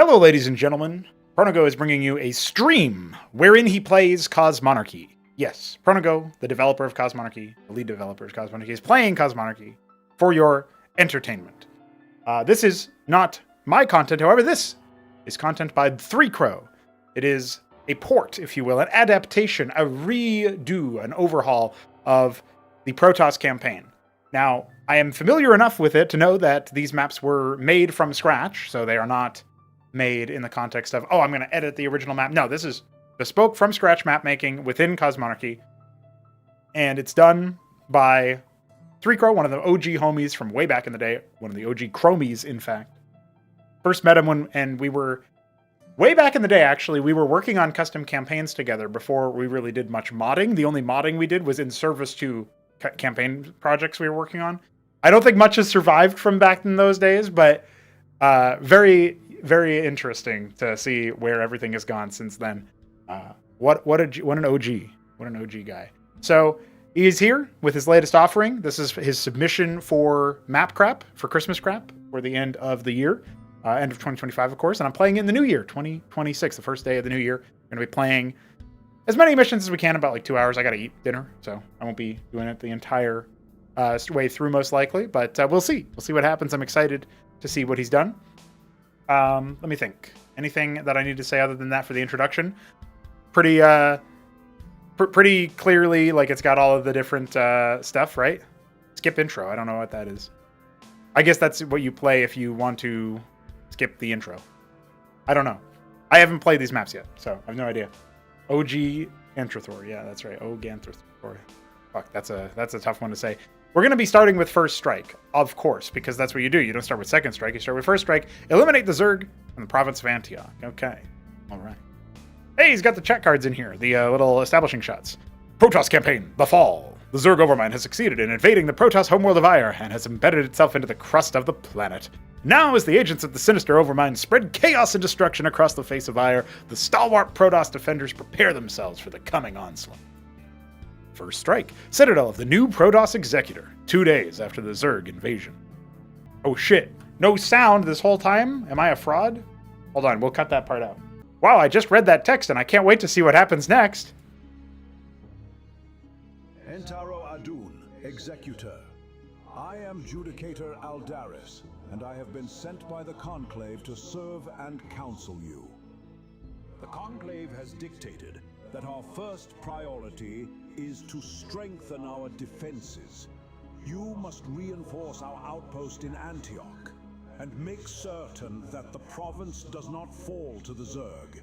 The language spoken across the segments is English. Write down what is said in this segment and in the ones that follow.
Hello, ladies and gentlemen. Pronogo is bringing you a stream wherein he plays Cosmonarchy. Yes, Pronogo, the developer of Cosmonarchy, the lead developer of Cosmonarchy, is playing Cosmonarchy for your entertainment. This is not my content, however, this is content by 3Crow. It is a port, if you will, an adaptation, a redo, an overhaul of the Protoss campaign. Now, I am familiar enough with it to know that these maps were made from scratch, so they are not made in the context of, oh, I'm going to edit the original map. No, this is bespoke from scratch map making within Cosmonarchy. And it's done by 3Crow, one of the OG homies from way back in the day, one of the OG Chromies, in fact. First met him and we were, way back in the day, actually, we were working on custom campaigns together before we really did much modding. The only modding we did was in service to campaign projects we were working on. I don't think much has survived from back in those days, but very, very interesting to see where everything has gone since then. What an OG guy. So he is here with his latest offering. This is his submission for Map Crap, for Christmas Crap, for the end of the year, end of 2025, of course. And I'm playing in the new year, 2026, the first day of the new year. I'm going to be playing as many missions as we can, about like 2 hours. I got to eat dinner, so I won't be doing it the entire way through, most likely. But we'll see. We'll see what happens. I'm excited to see what he's done. Let me think. Anything that I need to say other than that for the introduction? Pretty clearly, like, it's got all of the different stuff, right? Skip intro. I don't know what that is. I guess that's what you play if you want to skip the intro. I don't know. I haven't played these maps yet, so I have no idea. OG Anthrothor. Yeah, that's right. OG Anthrothor. Fuck, that's a tough one to say. We're going to be starting with First Strike, of course, because that's what you do. You don't start with Second Strike, you start with First Strike. Eliminate the Zerg in the province of Antioch. Okay. All right. Hey, he's got the chat cards in here, the little establishing shots. Protoss campaign, the fall. The Zerg Overmind has succeeded in invading the Protoss homeworld of Ire and has embedded itself into the crust of the planet. Now, as the agents of the sinister Overmind spread chaos and destruction across the face of Ire, the stalwart Protoss defenders prepare themselves for the coming onslaught. First Strike, Citadel of the new Protoss Executor, 2 days after the Zerg invasion. Oh shit, no sound this whole time? Am I a fraud? Hold on, we'll cut that part out. Wow, I just read that text and I can't wait to see what happens next. Entaro Adun, Executor. I am Judicator Aldaris, and I have been sent by the Conclave to serve and counsel you. The Conclave has dictated that our first priority is to strengthen our defenses. You must reinforce our outpost in Antioch and make certain that the province does not fall to the Zerg.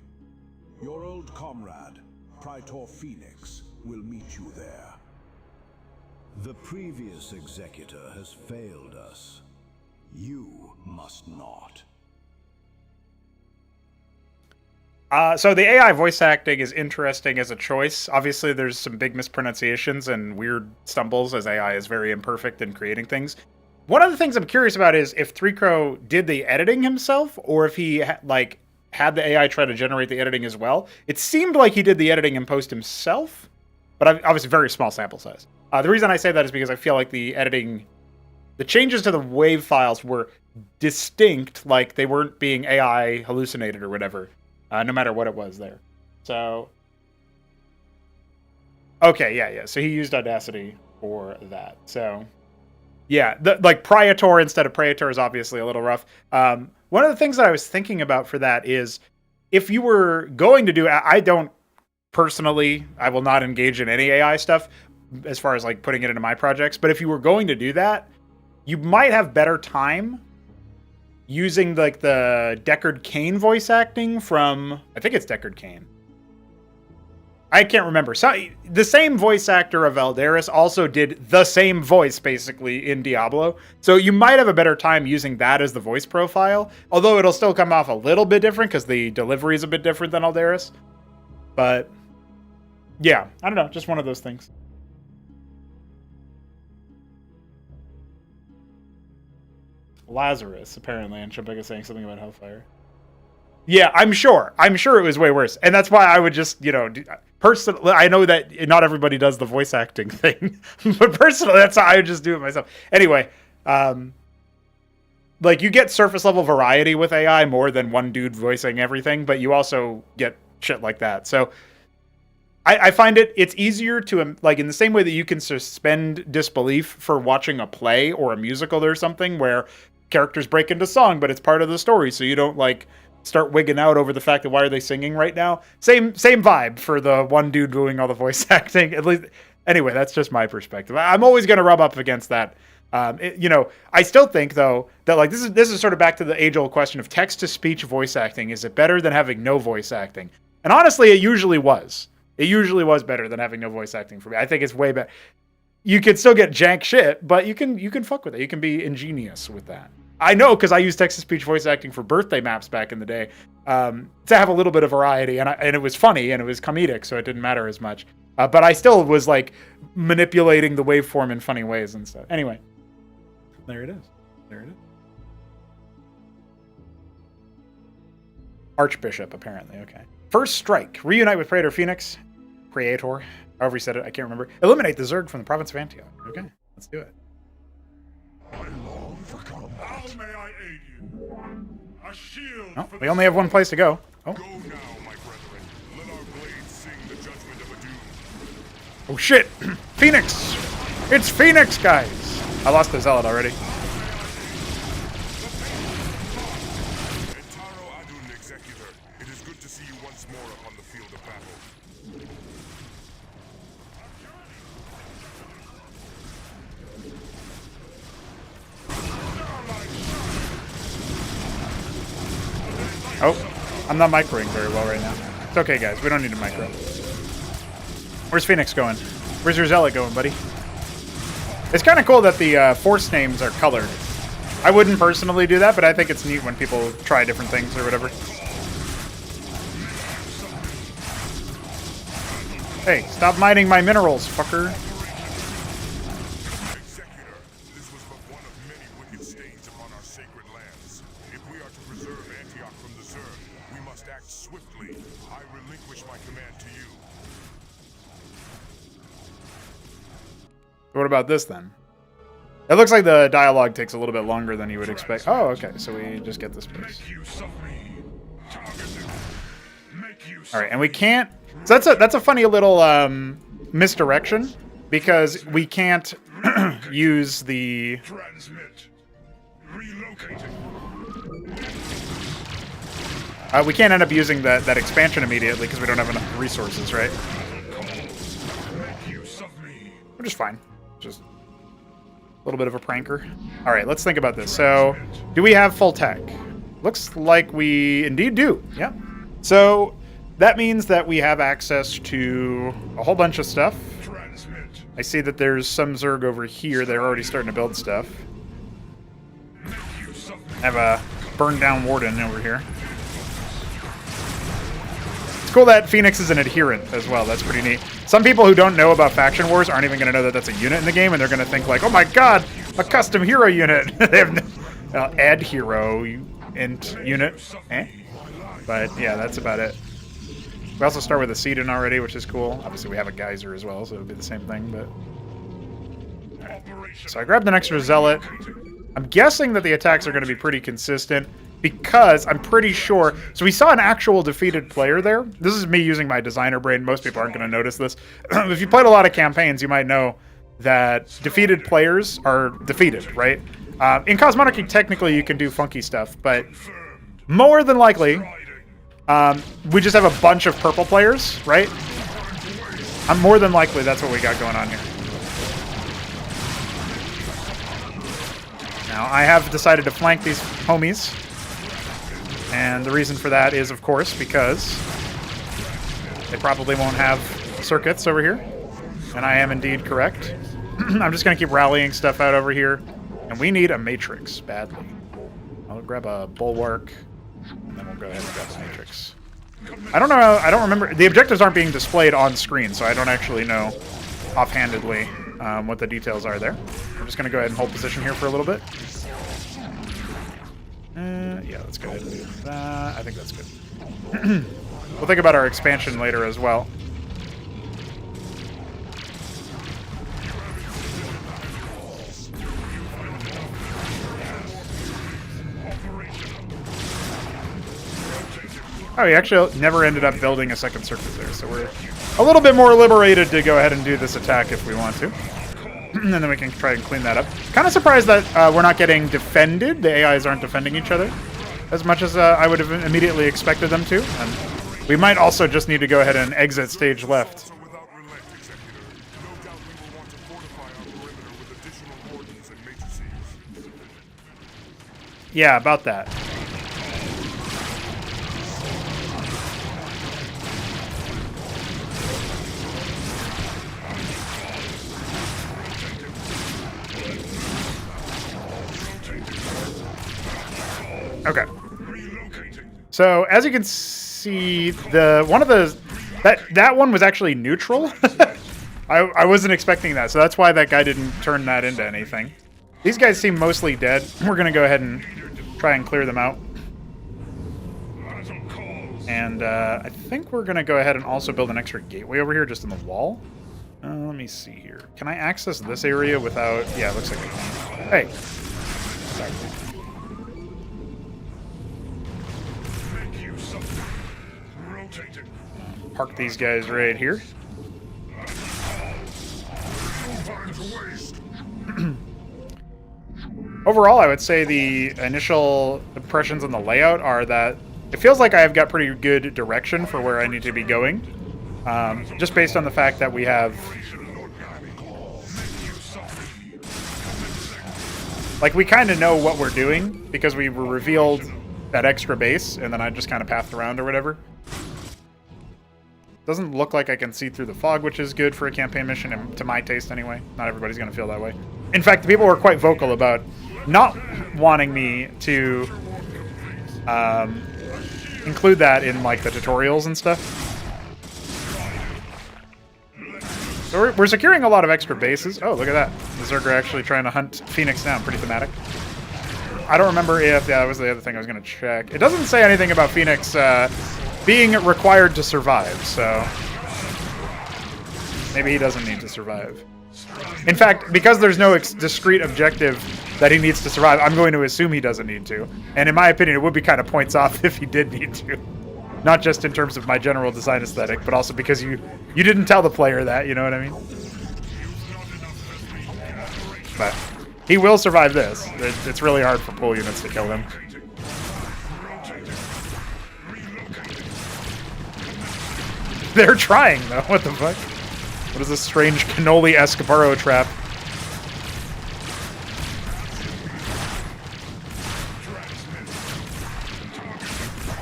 Your old comrade, Praetor Phoenix, will meet you there. The previous executor has failed us. You must not. So the AI voice acting is interesting as a choice. Obviously, there's some big mispronunciations and weird stumbles, as AI is very imperfect in creating things. One of the things I'm curious about is if 3Crow did the editing himself, or if he had the AI try to generate the editing as well. It seemed like he did the editing in post himself, but obviously very small sample size. The reason I say that is because I feel like the editing, the changes to the wave files were distinct, like they weren't being AI hallucinated or whatever. No matter what it was there. So, okay, yeah. So he used Audacity for that. So, yeah, like Praetor instead of Praetor is obviously a little rough. One of the things that I was thinking about for that is if you were going to do, I don't personally, I will not engage in any AI stuff as far as like putting it into my projects. But if you were going to do that, you might have better time using like the Deckard Cain voice acting from, I think it's Deckard Cain. I can't remember. So the same voice actor of Aldaris also did the same voice basically in Diablo. So you might have a better time using that as the voice profile, although it'll still come off a little bit different because the delivery is a bit different than Aldaris. But yeah, I don't know, just one of those things. Lazarus, apparently, and Chumbega saying something about Hellfire. Yeah, I'm sure it was way worse. And that's why I would just, personally, I know that not everybody does the voice acting thing, but personally, that's how I would just do it myself. Anyway, like, you get surface level variety with AI more than one dude voicing everything, but you also get shit like that. So I find it's easier to, like, in the same way that you can suspend disbelief for watching a play or a musical or something where characters break into song, but it's part of the story, so you don't, like, start wigging out over the fact that why are they singing right now? Same vibe for the one dude doing all the voice acting. At least, anyway, that's just my perspective. I'm always going to rub up against that. I still think though that, like, this is sort of back to the age-old question of text-to-speech voice acting. Is it better than having no voice acting? And honestly, it usually was. It usually was better than having no voice acting for me. I think it's way better. You can still get jank shit, but you can fuck with it. You can be ingenious with that. I know, because I used text-to-speech voice acting for birthday maps back in the day, to have a little bit of variety, and it was funny and it was comedic, so it didn't matter as much. But I still was, like, manipulating the waveform in funny ways and stuff. Anyway, there it is. There it is. Archbishop, apparently. Okay. First strike. Reunite with Praetor Phoenix. Praetor. However you said it, I can't remember. Eliminate the Zerg from the province of Antioch. Okay, let's do it. I long for combat. How may I aid you? A shield. Oh, we only have one place to go. Oh. Go now, my brethren. Let our blades sing the judgment of a doom. Oh shit! Phoenix! It's Phoenix, guys! I lost the Zealot already. Entaro Adun, Executor. It is good to see you once more upon the field of battle. Oh, I'm not microing very well right now. It's okay, guys. We don't need to micro. Where's Phoenix going? Where's your Zealot going, buddy? It's kind of cool that the force names are colored. I wouldn't personally do that, but I think it's neat when people try different things or whatever. Hey, stop mining my minerals, fucker. Executor, this was but one of many wicked stains upon our sacred lands. If we are to preserve Antioch from the Zerg, we must act swiftly. I relinquish my command to you. What about this then? It looks like the dialogue takes a little bit longer than you would expect. Oh, okay, so we just get this place. Make use of me. Targeted. Make use. All right, and we can't. So that's a funny little misdirection, because we can't use the. Transmit. Relocating. We can't end up using that expansion immediately because we don't have enough resources, right? Make use of me. Which is fine. Just a little bit of a pranker. All right, let's think about this. So, do we have full tech? Looks like we indeed do. Yeah. So that means that we have access to a whole bunch of stuff. Transmit. I see that there's some Zerg over here. They're already starting to build stuff. Make use of me. I have a burned down warden over here. It's cool that Phoenix is an adherent as well. That's pretty neat. Some people who don't know about faction wars aren't even going to know that that's a unit in the game, and they're going to think like, oh my god, a custom hero unit. They have no, add hero int unit. But yeah, that's about it. We also start with a Seedon already, which is cool. Obviously we have a Geyser as well, so it would be the same thing. But so I grabbed an extra Zealot. I'm guessing that the attacks are going to be pretty consistent, because I'm pretty sure. So we saw an actual defeated player there. This is me using my designer brain. Most people aren't going to notice this. If you played a lot of campaigns, you might know that defeated players are defeated, right? In Cosmonarchy, technically you can do funky stuff, but more than likely, we just have a bunch of purple players, right? More than likely that's what we got going on here. Now, I have decided to flank these homies. And the reason for that is, of course, because they probably won't have circuits over here. And I am indeed correct. I'm just going to keep rallying stuff out over here. And we need a matrix badly. I'll grab a bulwark, and then we'll go ahead and grab the matrix. I don't know. I don't remember. The objectives aren't being displayed on screen, so I don't actually know offhandedly what the details are there. I'm just going to go ahead and hold position here for a little bit. Yeah, let's go ahead and do that. I think that's good. We'll think about our expansion later as well. Oh, he actually never ended up building a second circuit there, so we're a little bit more liberated to go ahead and do this attack if we want to. And then we can try and clean that up. Kind of surprised that we're not getting defended. The AIs aren't defending each other as much as I would have immediately expected them to. And we might also just need to go ahead and exit stage left. Without relent, Executor. No doubt we will want to fortify our perimeter with additional wardens and matrices. Yeah, about that. Okay. So as you can see, that one was actually neutral. I wasn't expecting that, so that's why that guy didn't turn that into anything. These guys seem mostly dead. We're gonna go ahead and try and clear them out. And I think we're gonna go ahead and also build an extra gateway over here, just in the wall. Let me see here. Can I access this area without? Yeah, it looks like I can. Hey. Sorry. Park these guys right here. Overall, I would say the initial impressions on the layout are that it feels like I've got pretty good direction for where I need to be going. Just based on the fact that we have... Like, we kind of know what we're doing because we were revealed that extra base, and then I just kind of pathed around or whatever. Doesn't look like I can see through the fog, which is good for a campaign mission, and to my taste anyway. Not everybody's going to feel that way. In fact, the people were quite vocal about not wanting me to include that in, like, the tutorials and stuff. So we're securing a lot of extra bases. Oh, look at that. The Zerg are actually trying to hunt Phoenix down. Pretty thematic. I don't remember if... Yeah, that was the other thing I was going to check. It doesn't say anything about Phoenix being required to survive, so... Maybe he doesn't need to survive. In fact, because there's no discrete objective that he needs to survive, I'm going to assume he doesn't need to. And in my opinion, it would be kind of points off if he did need to. Not just in terms of my general design aesthetic, but also because you didn't tell the player that, you know what I mean? But he will survive this. It's really hard for pull units to kill him. They're trying, though. What the fuck? What is this strange cannoli-esque burrow trap?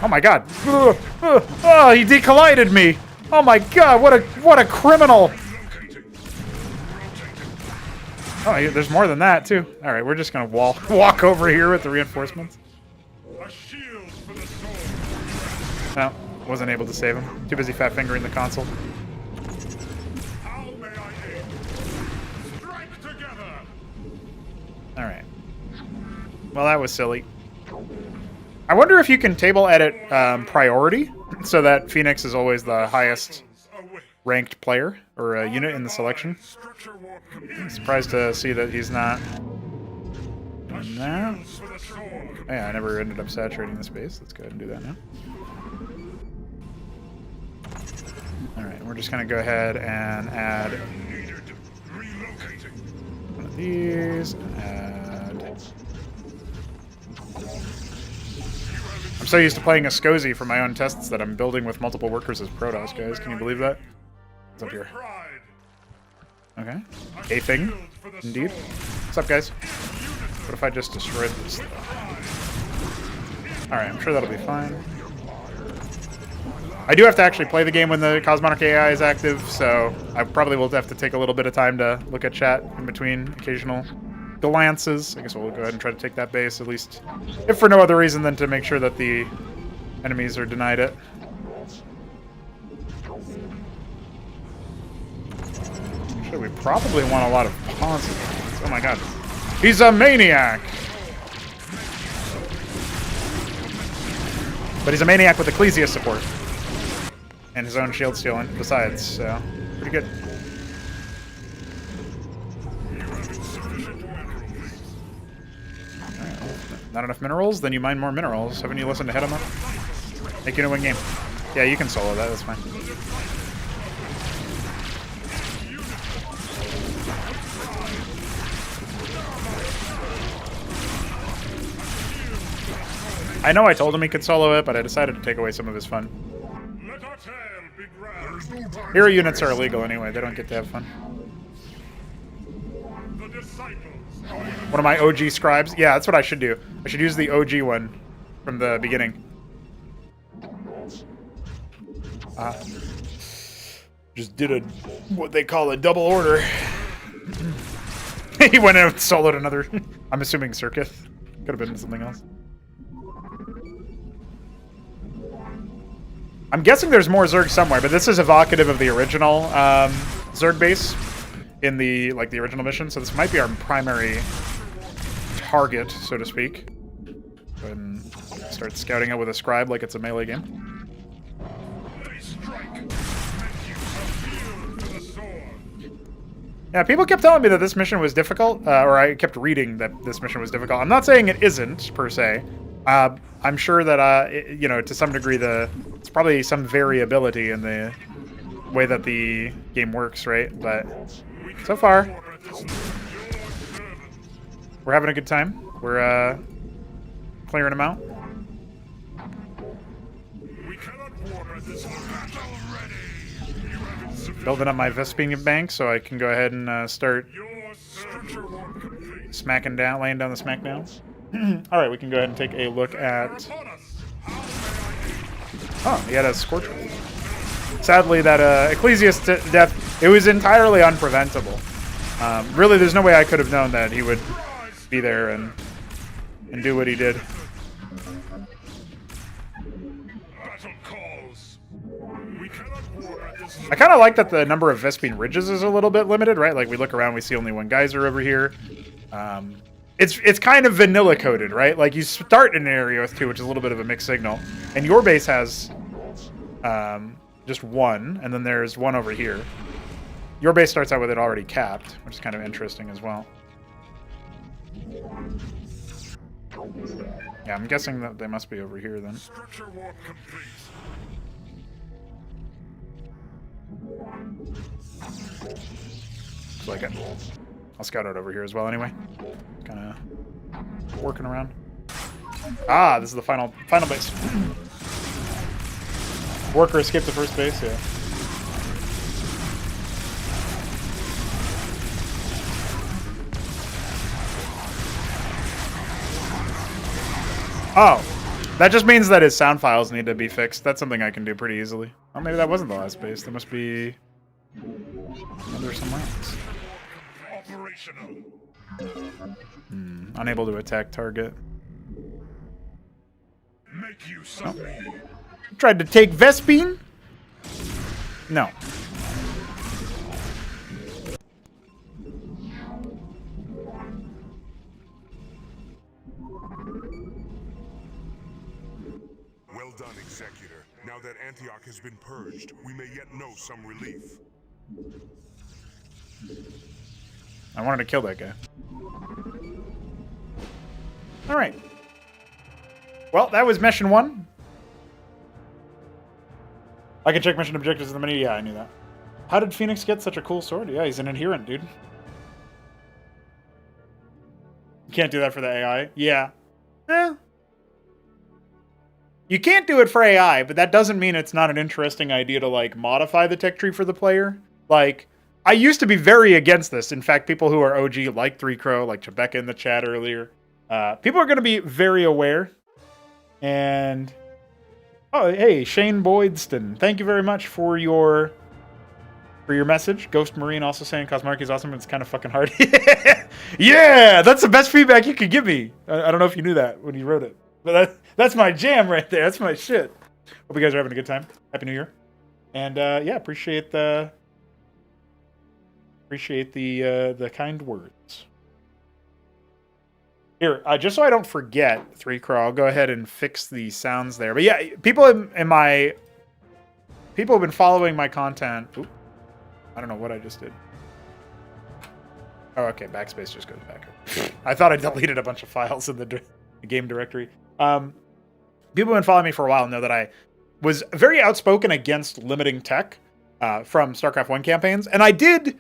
Oh my god. Oh, he decollided me. Oh my god, what a criminal. Oh, there's more than that, too. All right, we're just going to walk over here with the reinforcements. No, wasn't able to save him. Too busy fat fingering the console. All right. Well, that was silly. I wonder if you can table edit priority so that Phoenix is always the highest ranked player or unit in the selection. I'm surprised to see that he's not doing that. Oh, yeah, I never ended up saturating the space. Let's go ahead and do that now. Alright, we're just going to go ahead and add one of these. Add... I'm so used to playing a SCSI for my own tests that I'm building with multiple workers as Protoss, guys. Can you believe that? What's up here? Okay. A thing. Indeed. What's up, guys? What if I just destroyed this, though? Alright, I'm sure that'll be fine. I do have to actually play the game when the Cosmonarchy AI is active, so I probably will have to take a little bit of time to look at chat in between occasional glances. I guess we'll go ahead and try to take that base, at least, if for no other reason than to make sure that the enemies are denied it. Actually, we probably want a lot of positives. Oh my god. He's a maniac! But he's a maniac with Ecclesia support. And his own shield stealing besides, so pretty good. Not enough minerals? Then you mine more minerals. Haven't you listened to Hedema? Make it a win game. Yeah, you can solo that. That's fine. I know I told him he could solo it, but I decided to take away some of his fun. Hero units are illegal anyway. They don't get to have fun. One of my OG scribes. Yeah, that's what I should do. I should use the OG one from the beginning. Just did a what they call a double order. He went out and soloed another. I'm assuming Circuit. Could have been something else. I'm guessing there's more Zerg somewhere, but this is evocative of the original Zerg base in the the original mission. So this might be our primary target, so to speak. Go ahead and start scouting it with a scribe like it's a melee game. Yeah, people kept telling me that this mission was difficult, or I kept reading that this mission was difficult. I'm not saying it isn't, per se. I'm sure that, you know, to some degree, it's probably some variability in the way that the game works, right? But so far, we're having a good time. We're clearing them out. Building up my Vespene bank so I can go ahead and start smacking down, laying down the smackdowns. All right, we can go ahead and take a look at. Oh, he had a Scorch. Sadly, that Ecclesiast death, it was entirely unpreventable. Really, there's no way I could have known that he would be there and do what he did. I kind of like that the number of Vespene ridges is a little bit limited, right? Like we look around, we see only one geyser over here. It's kind of vanilla coded, right? Like you start in an area with two, which is a little bit of a mixed signal, and your base has just one, and then there's one over here. Your base starts out with it already capped, which is kind of interesting as well. Yeah, I'm guessing that they must be over here then. Structure warp complete. Looks like it. I'll scout out over here as well anyway. Kind of working around. Ah, this is the final base. Worker escaped the first base, yeah. Oh, that just means that his sound files need to be fixed. That's something I can do pretty easily. Oh, maybe that wasn't the last base. There must be another somewhere else. Unable to attack target. Make use of me. Tried to take Vespene? No. Well done, Executor. Now that Antioch has been purged, we may yet know some relief. I wanted to kill that guy. Alright. Well, that was mission 1. I can check mission objectives in the menu. Yeah, I knew that. How did Phoenix get such a cool sword? Yeah, he's an adherent, dude. You can't do that for the AI. Yeah. You can't do it for AI, but that doesn't mean it's not an interesting idea to, like, modify the tech tree for the player. Like, I used to be very against this. In fact, people who are OG, like 3Crow, like Chebecca in the chat earlier, people are going to be very aware. And, oh, hey, Shane Boydston, thank you very much for your message. Ghost Marine also saying Cosmonarchy is awesome, but it's kind of fucking hard. Yeah, that's the best feedback you could give me. I don't know if you knew that when you wrote it, but that's my jam right there. That's my shit. Hope you guys are having a good time. Happy New Year. And, yeah, appreciate the kind words. Here, just so I don't forget, 3Crow, I'll go ahead and fix the sounds there. But yeah, people have been following my content. Oop, I don't know what I just did. Oh, okay, backspace just goes back. I thought I deleted a bunch of files in the game directory. People who have been following me for a while know that was very outspoken against limiting tech from StarCraft 1 campaigns. And I did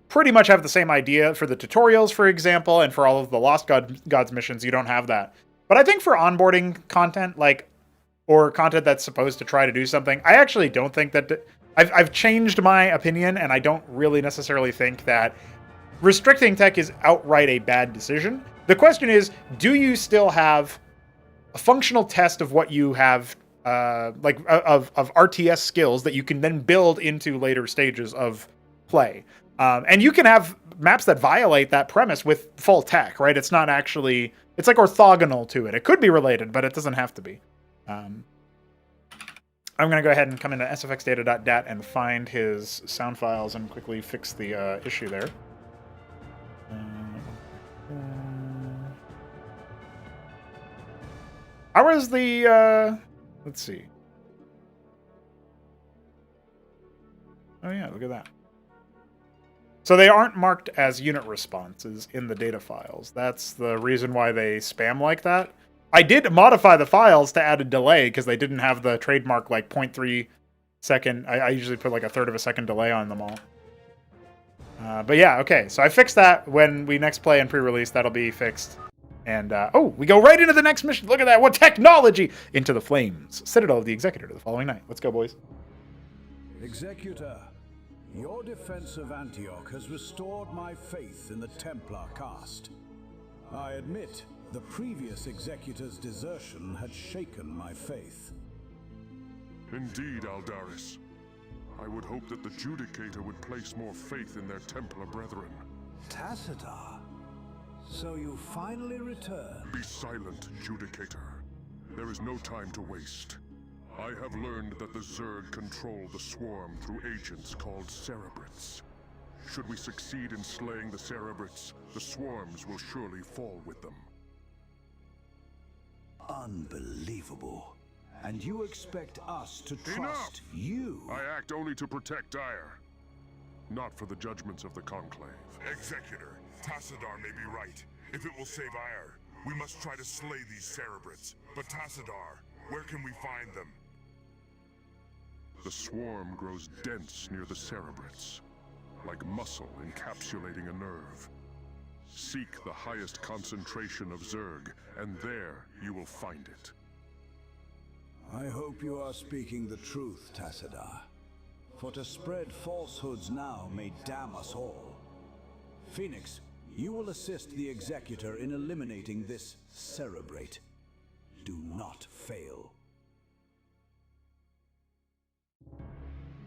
pretty much have the same idea for the tutorials, for example, and for all of the Lost Gods missions, you don't have that. But I think for onboarding content, or content that's supposed to try to do something, I actually don't think that... I've changed my opinion, and I don't really necessarily think that restricting tech is outright a bad decision. The question is, do you still have a functional test of what you have, of RTS skills that you can then build into later stages of play? And you can have maps that violate that premise with full tech, right? It's not actually... It's like orthogonal to it. It could be related, but it doesn't have to be. I'm going to go ahead and come into sfxdata.dat and find his sound files and quickly fix the issue there. How is the... let's see. Oh yeah, look at that. So they aren't marked as unit responses in the data files. That's the reason why they spam like that. I did modify the files to add a delay because they didn't have the trademark 0.3 second. I usually put a third of a second delay on them all. But yeah, okay. So I fixed that. When we next play in pre-release, that'll be fixed. And, we go right into the next mission. Look at that. What technology! Into the Flames. Citadel of the Executor the following night. Let's go, boys. Executor, your defense of Antioch has restored my faith in the Templar caste. I admit, the previous Executor's desertion had shaken my faith. Indeed, Aldaris. I would hope that the Judicator would place more faith in their Templar brethren. Tassadar, so you finally return. Be silent, Judicator. There is no time to waste. I have learned that the Zerg control the swarm through agents called Cerebrates. Should we succeed in slaying the Cerebrates, the swarms will surely fall with them. Unbelievable. And you expect us to trust Enough! you? I act only to protect Dire, not for the judgments of the Conclave. Executor, Tassadar may be right. If it will save Ire, we must try to slay these Cerebrates. But Tassadar, where can we find them? The swarm grows dense near the Cerebrates, like muscle encapsulating a nerve. Seek the highest concentration of Zerg, and there you will find it. I hope you are speaking the truth, Tassadar. For to spread falsehoods now may damn us all. Phoenix, you will assist the Executor in eliminating this Cerebrate. Do not fail.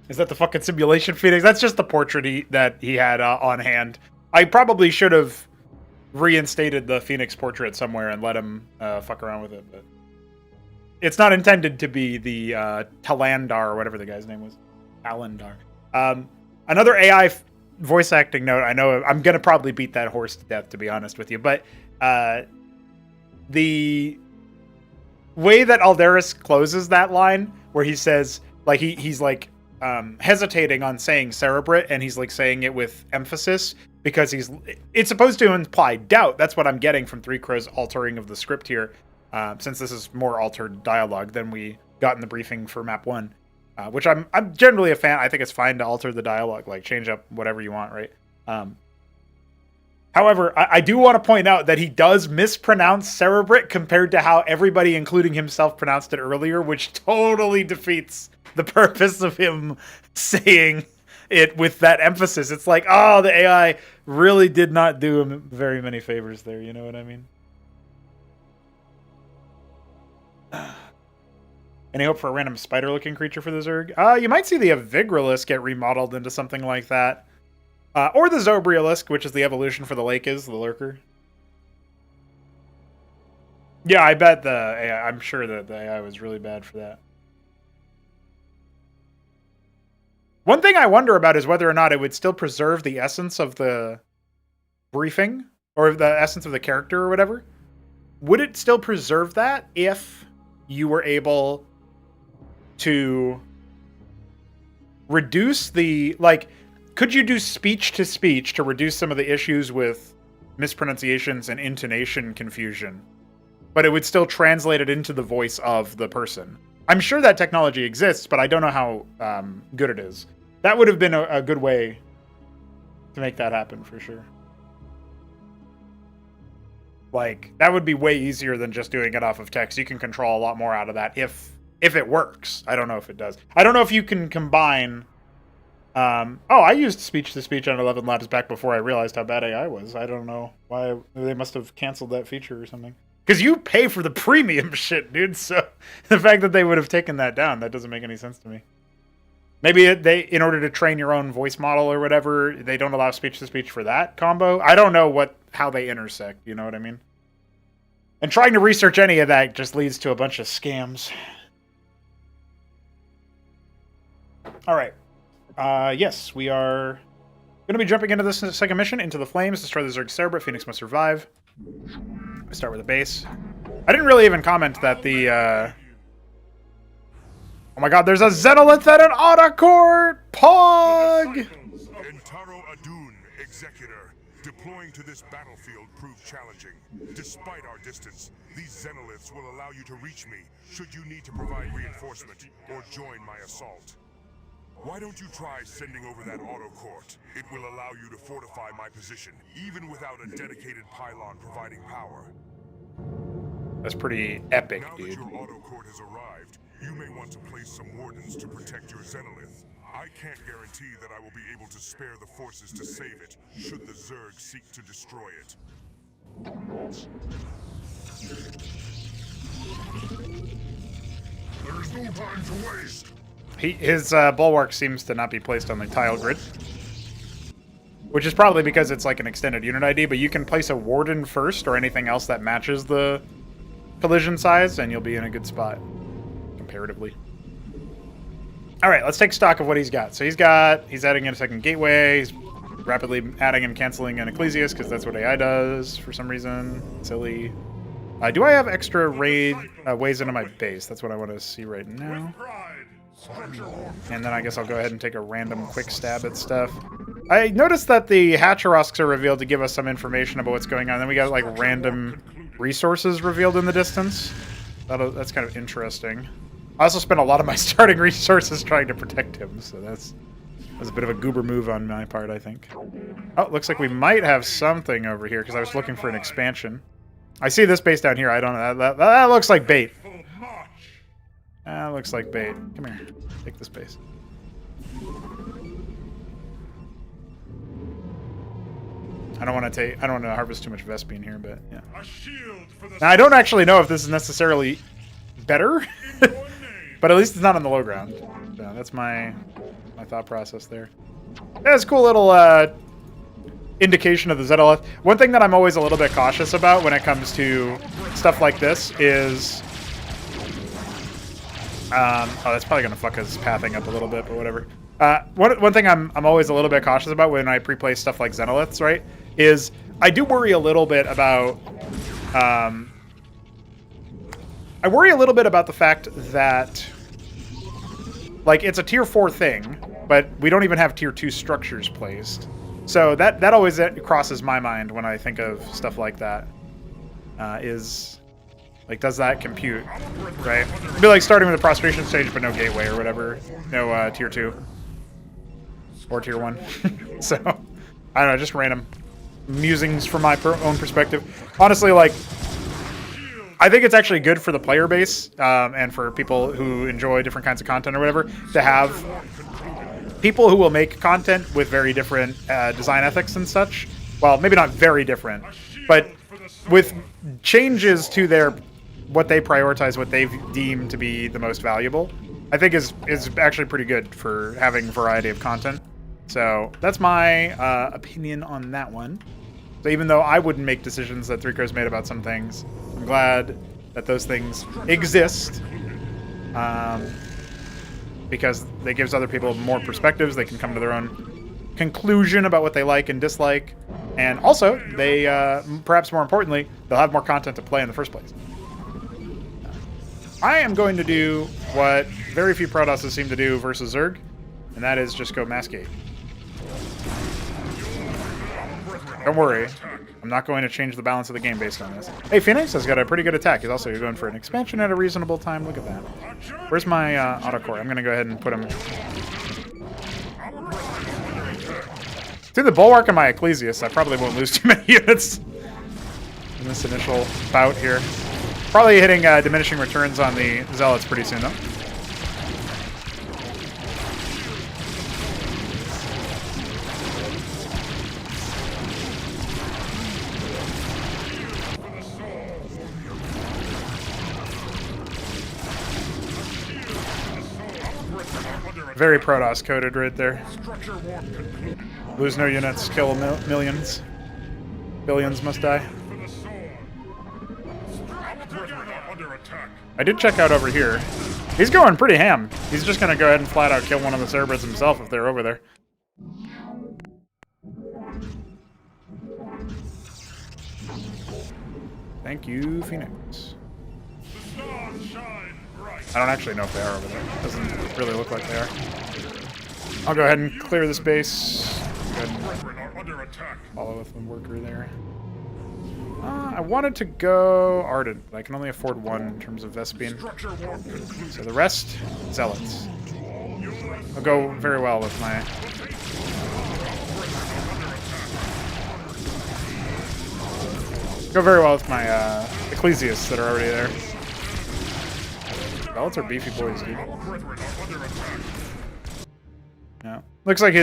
Is that the fucking simulation, Phoenix? That's just the portrait that he had on hand. I probably should have reinstated the Phoenix portrait somewhere and let him fuck around with it, but it's not intended to be the Talandar or whatever the guy's name was. Talandar. Another AI voice acting note. I know I'm gonna probably beat that horse to death, to be honest with you, but the way that Aldaris closes that line, where he says, he's hesitating on saying Cerebrate, and he's saying it with emphasis because it's supposed to imply doubt. That's what I'm getting from Three Crows' altering of the script here, since this is more altered dialogue than we got in the briefing for map 1, which I'm generally a fan. I think it's fine to alter the dialogue, change up whatever you want, right? However, I do want to point out that he does mispronounce Cerebrate compared to how everybody, including himself, pronounced it earlier, which totally defeats the purpose of him saying it with that emphasis. It's the AI really did not do him very many favors there, you know what I mean? Any hope for a random spider-looking creature for the Zerg? You might see the Avigralisk get remodeled into something like that. Or the Zobrialisk, which is the evolution for the Lake is, the Lurker. Yeah, I bet the AI, I'm sure that the AI was really bad for that. One thing I wonder about is whether or not it would still preserve the essence of the briefing, or the essence of the character or whatever. Would it still preserve that if you were able to reduce the, could you do speech to speech to reduce some of the issues with mispronunciations and intonation confusion, but it would still translate it into the voice of the person? I'm sure that technology exists, but I don't know how good it is. That would have been a good way to make that happen for sure. Like, that would be way easier than just doing it off of text. You can control a lot more out of that if it works. I don't know if it does. I don't know if you can combine... oh, I used speech-to-speech on 11 Labs back before I realized how bad AI was. I don't know why. They must have canceled that feature or something. Because you pay for the premium shit, dude. So the fact that they would have taken that down, that doesn't make any sense to me. Maybe in order to train your own voice model or whatever, they don't allow speech-to-speech for that combo. I don't know how they intersect, you know what I mean? And trying to research any of that just leads to a bunch of scams. All right. Yes, we are going to be jumping into this second mission, Into the Flames, destroy the Zerg Cerebrit. Phoenix must survive. We start with a base. I didn't really even comment that the... Oh my god, there's a Xenolith and an Autocord! Pog! Entaro Adun, Executor. Deploying to this battlefield proved challenging. Despite our distance, these Xenoliths will allow you to reach me should you need to provide reinforcement or join my assault. Why don't you try sending over that autocourt? It will allow you to fortify my position, even without a dedicated pylon providing power. That's pretty epic, Now dude. that your autocourt has arrived, you may want to place some wardens to protect your Xenolith. I can't guarantee that I will be able to spare the forces to save it, should the Zerg seek to destroy it. There is no time to waste! His bulwark seems to not be placed on the tile grid. Which is probably because it's like an extended unit ID, but you can place a warden first or anything else that matches the collision size, and you'll be in a good spot, comparatively. Alright, let's take stock of what he's got. So he's adding in a second gateway, he's rapidly adding and canceling an Ecclesias, because that's what AI does for some reason. Silly. Do I have extra ways into my base? That's what I want to see right now. And then I guess I'll go ahead and take a random quick stab at stuff. I noticed that the Hatcherosks are revealed to give us some information about what's going on. Then we got like random resources revealed in the distance. That's kind of interesting. I also spent a lot of my starting resources trying to protect him, so that was a bit of a goober move on my part, I think. Oh, looks like we might have something over here because I was looking for an expansion. I see this base down here. I don't know. That looks like bait. That looks like bait. Come here. Take this base. I don't want to harvest too much Vespene here, but yeah. Now, I don't actually know if this is necessarily better, but at least it's not on the low ground. So that's my thought process there. Yeah, it's a cool little indication of the Xenolith. One thing that I'm always a little bit cautious about when it comes to stuff like this is... oh, that's probably going to fuck his pathing up a little bit, but whatever. One thing I'm always a little bit cautious about when I pre-play stuff like Xenoliths, right, is I do worry a little bit about... I worry a little bit about the fact that, like, it's a tier 4 thing, but we don't even have tier 2 structures placed. So that always crosses my mind when I think of stuff like that. Is, like, does that compute, right? It'd be like starting with a prostration stage, but no gateway or whatever. No tier 2. Or tier 1. So, I don't know, just random musings from my own perspective. Honestly, like, I think it's actually good for the player base and for people who enjoy different kinds of content or whatever to have people who will make content with very different design ethics and such. Well, maybe not very different, but with changes to what they prioritize, what they deem to be the most valuable, I think is actually pretty good for having variety of content. So that's my opinion on that one. So even though I wouldn't make decisions that 3 Crows made about some things, I'm glad that those things exist because it gives other people more perspectives. They can come to their own conclusion about what they like and dislike. And also, they, perhaps more importantly, they'll have more content to play in the first place. I am going to do what very few Protosses seem to do versus Zerg, and that is just go Mass Gate. Don't worry. I'm not going to change the balance of the game based on this. Hey, Phoenix has got a pretty good attack. He's also going for an expansion at a reasonable time. Look at that. Where's my autocore? I'm going to go ahead and put him... Through the Bulwark and my Ecclesiast, I probably won't lose too many units in this initial bout here. Probably hitting diminishing returns on the Zealots pretty soon, though. Very Protoss coded right there. Lose no units, kill millions. Billions must die. I did check out over here. He's going pretty ham. He's just gonna go ahead and flat out kill one of the Cerberus himself if they're over there. Thank you, Phoenix. I don't actually know if they are over there. Doesn't really look like they are. I'll go ahead and clear this base. Go ahead and follow with the worker there. I wanted to go Ardent, but I can only afford one in terms of Vespene. So the rest, Zealots. I'll go very well with my... Go very well with my Ecclesiasts that are already there. Zealots are beefy boys, dude. Yeah. Looks like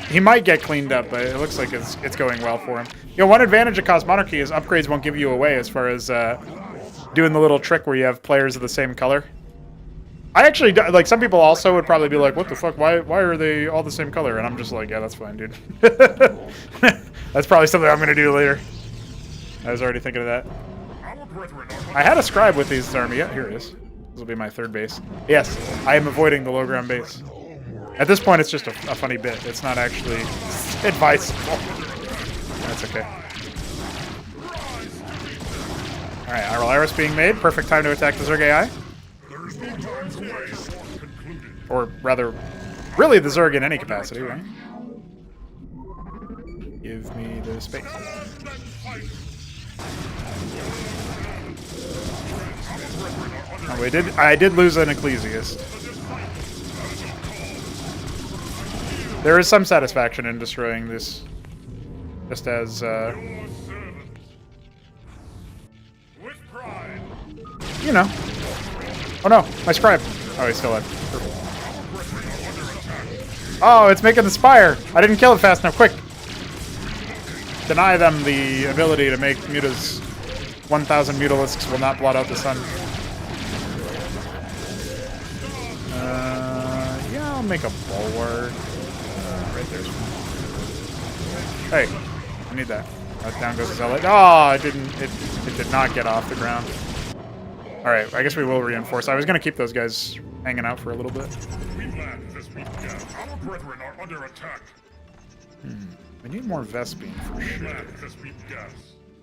he might get cleaned up, but it looks like it's going well for him. You know, one advantage of Cosmonarchy is upgrades won't give you away as far as doing the little trick where you have players of the same color. I actually, like, some people also would probably be like, what the fuck, why are they all the same color? And I'm just like, yeah, that's fine, dude. That's probably something I'm going to do later. I was already thinking of that. I had a scribe with these army. Yeah, here it is. This will be my third base. Yes, I am avoiding the low ground base. At this point, it's just a funny bit. It's not actually advisable. That's okay. Alright, Arleris being made. Perfect time to attack the Zerg AI. Or rather, really the Zerg in any capacity, right? Give me the space. Oh, I did lose an Ecclesiast. There is some satisfaction in destroying this, just as, you know. Oh no, my scribe. Oh, he's still alive. Perfect. Oh, it's making the spire. I didn't kill it fast enough. Quick. Deny them the ability to make mutas. 1,000 mutalisks will not blot out the sun. Yeah, I'll make a bulwark. Right there's one. Hey, I need that. Down goes the zealot. Oh, it did not get off the ground. Alright, I guess we will reinforce. I was gonna keep those guys hanging out for a little bit. We need more Vespene for sure.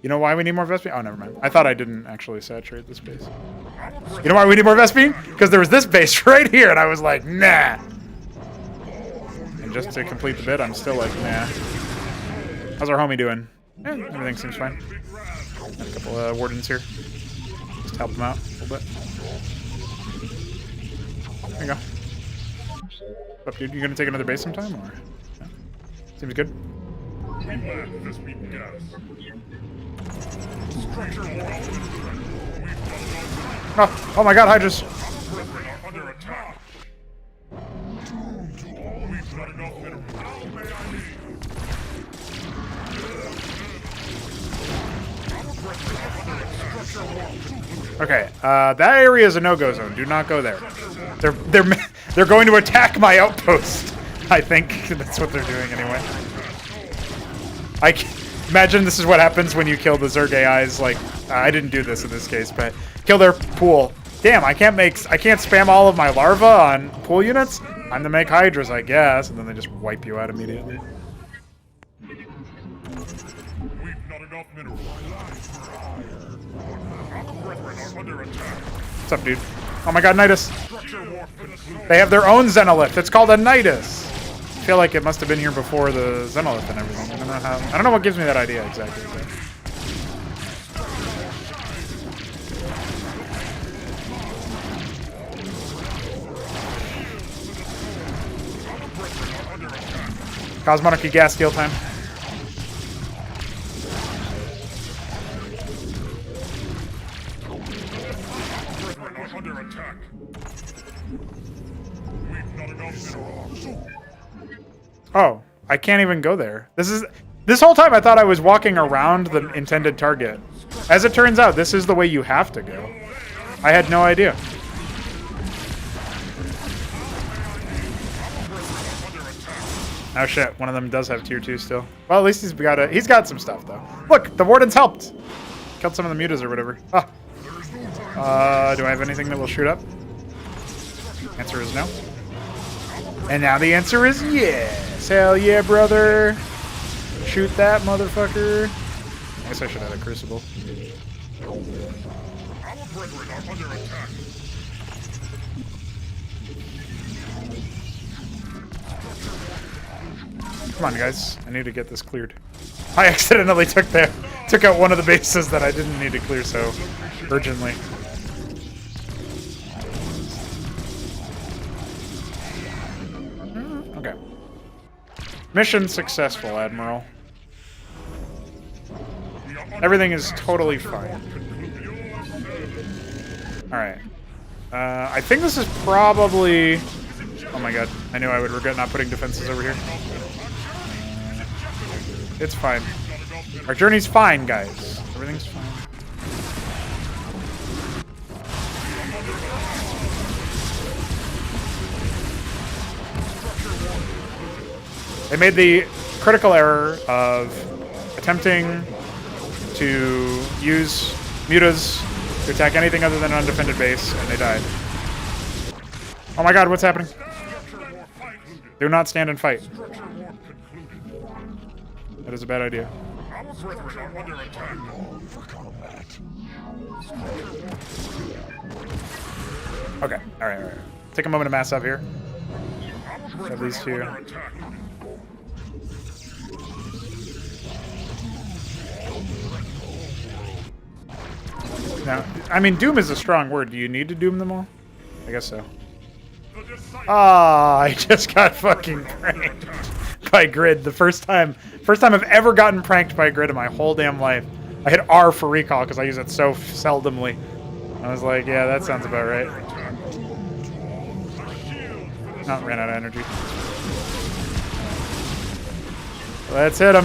You know why we need more Vespene? Oh, never mind. I thought I didn't actually saturate this base. You know why we need more Vespene? Because there was this base right here, and I was like, nah. And just to complete the bid, I'm still like, nah. How's our homie doing? Everything seems fine. Got a couple of wardens here. Just help them out a little bit. There you go. What's up, dude? You gonna take another base sometime, or? Yeah. Seems good. Oh my god, Hydras! Okay, that area is a no-go zone. Do not go there. They're going to attack my outpost. I think that's what they're doing anyway. Imagine this is what happens when you kill the Zerg AIs. Like, I didn't do this in this case, but kill their pool. Damn, I can't spam all of my larvae on pool units. I'm to make Hydras, I guess, and then they just wipe you out immediately. What's up, dude? Oh my god, Nidus! They have their own Xenolith. It's called a Nidus. feel like it must have been here before the Zenolith and everything. I don't know what gives me that idea exactly. But. Cosmonarchy gas steal time. Under attack. We've not enough minerals. Oh, I can't even go there. This whole time I thought I was walking around the intended target. As it turns out, this is the way you have to go. I had no idea. Oh shit, one of them does have tier 2 still. Well, at least he's got some stuff though. Look, the Warden's helped. Killed some of the mutas or whatever. Ah. Do I have anything that will shoot up? Answer is no. And now the answer is yes. Hell yeah, brother. Shoot that motherfucker. I guess I should have a crucible. Our brethren are under attack. Come on, guys. I need to get this cleared. I accidentally took out one of the bases that I didn't need to clear so urgently. Okay. Mission successful, Admiral. Everything is totally fine. Alright. I think this is probably... Oh my god. I knew I would regret not putting defenses over here. It's fine. Our journey's fine, guys. Everything's fine. They made the critical error of attempting to use mutas to attack anything other than an undefended base, and they died. Oh my god, what's happening? Do not stand and fight. That is a bad idea. Okay, alright. Take a moment to mass up here. Have these two. Now, I mean, doom is a strong word. Do you need to doom them all? I guess so. Ah, I just got fucking pranked by Grid the first time I've ever gotten pranked by Grid in my whole damn life. I hit R for recall because I use it so seldomly. I was like, yeah, that sounds about right. Oh, ran out of energy. Let's hit him.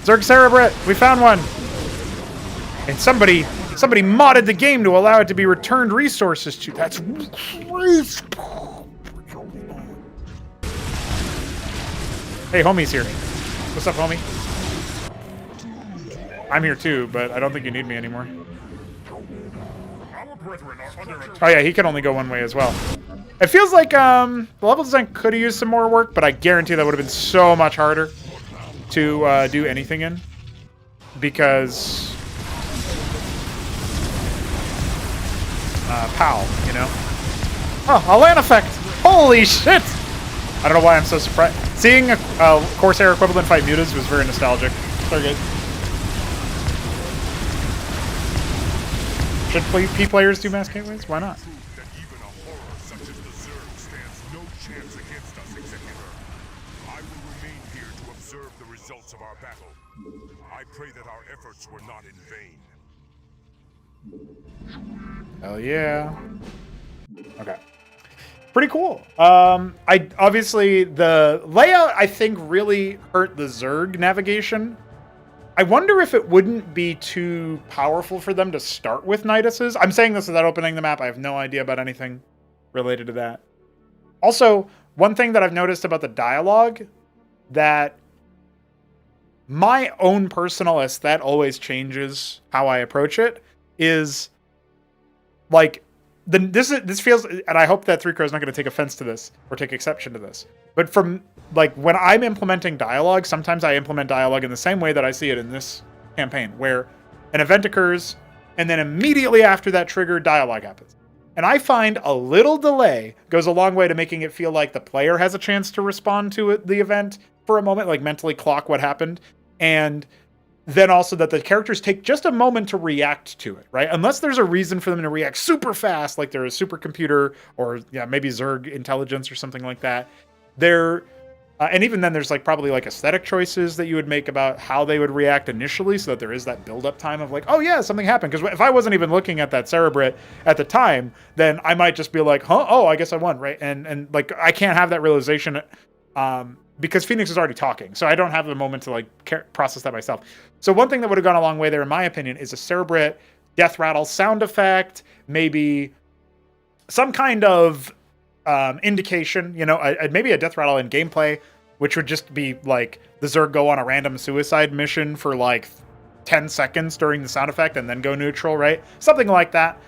Zerg Cerebrit, we found one. And somebody modded the game to allow it to be returned resources to. That's crazy. Hey, homie's here. What's up, homie? I'm here too, but I don't think you need me anymore. Oh yeah, he can only go one way as well. It feels like the level design could have used some more work, but I guarantee that would have been so much harder to do anything in. Because... POW, you know? Oh, a land effect! Holy shit! I don't know why I'm so surprised. Seeing a Corsair equivalent fight mutas was very nostalgic. Sorry, guys. Should P players do mass gateways? Why not? That even a horror such as the Zerg stands no chance against us, Executor. I will remain here to observe the results of our battle. I pray that our efforts were not in vain. Hell yeah. Okay. Pretty cool. I obviously the layout I think really hurt the Zerg navigation. I wonder if it wouldn't be too powerful for them to start with Niduses. I'm saying this without opening the map. I have no idea about anything related to that. Also, one thing that I've noticed about the dialogue that my own personal aesthetic always changes how I approach it is like this feels, and I hope that Three Crow's not going to take offense to this or take exception to this. But from like when I'm implementing dialogue, sometimes I implement dialogue in the same way that I see it in this campaign, where an event occurs and then immediately after that trigger, dialogue happens. And I find a little delay goes a long way to making it feel like the player has a chance to respond to it, the event for a moment, like mentally clock what happened. And then also that the characters take just a moment to react to it, right? Unless there's a reason for them to react super fast, like they're a supercomputer or maybe Zerg intelligence or something like that. They're and even then, there's like probably like aesthetic choices that you would make about how they would react initially, so that there is that build-up time of like, oh yeah, something happened. Because if I wasn't even looking at that Cerebrit at the time, then I might just be like, huh, oh, I guess I won, right? And like I can't have that realization because Phoenix is already talking, so I don't have the moment to like process that myself. So one thing that would have gone a long way there, in my opinion, is a Cerebrit death rattle sound effect, maybe some kind of indication, maybe a death rattle in gameplay, which would just be like the Zerg go on a random suicide mission for like 10 seconds during the sound effect and then go neutral, right? Something like that.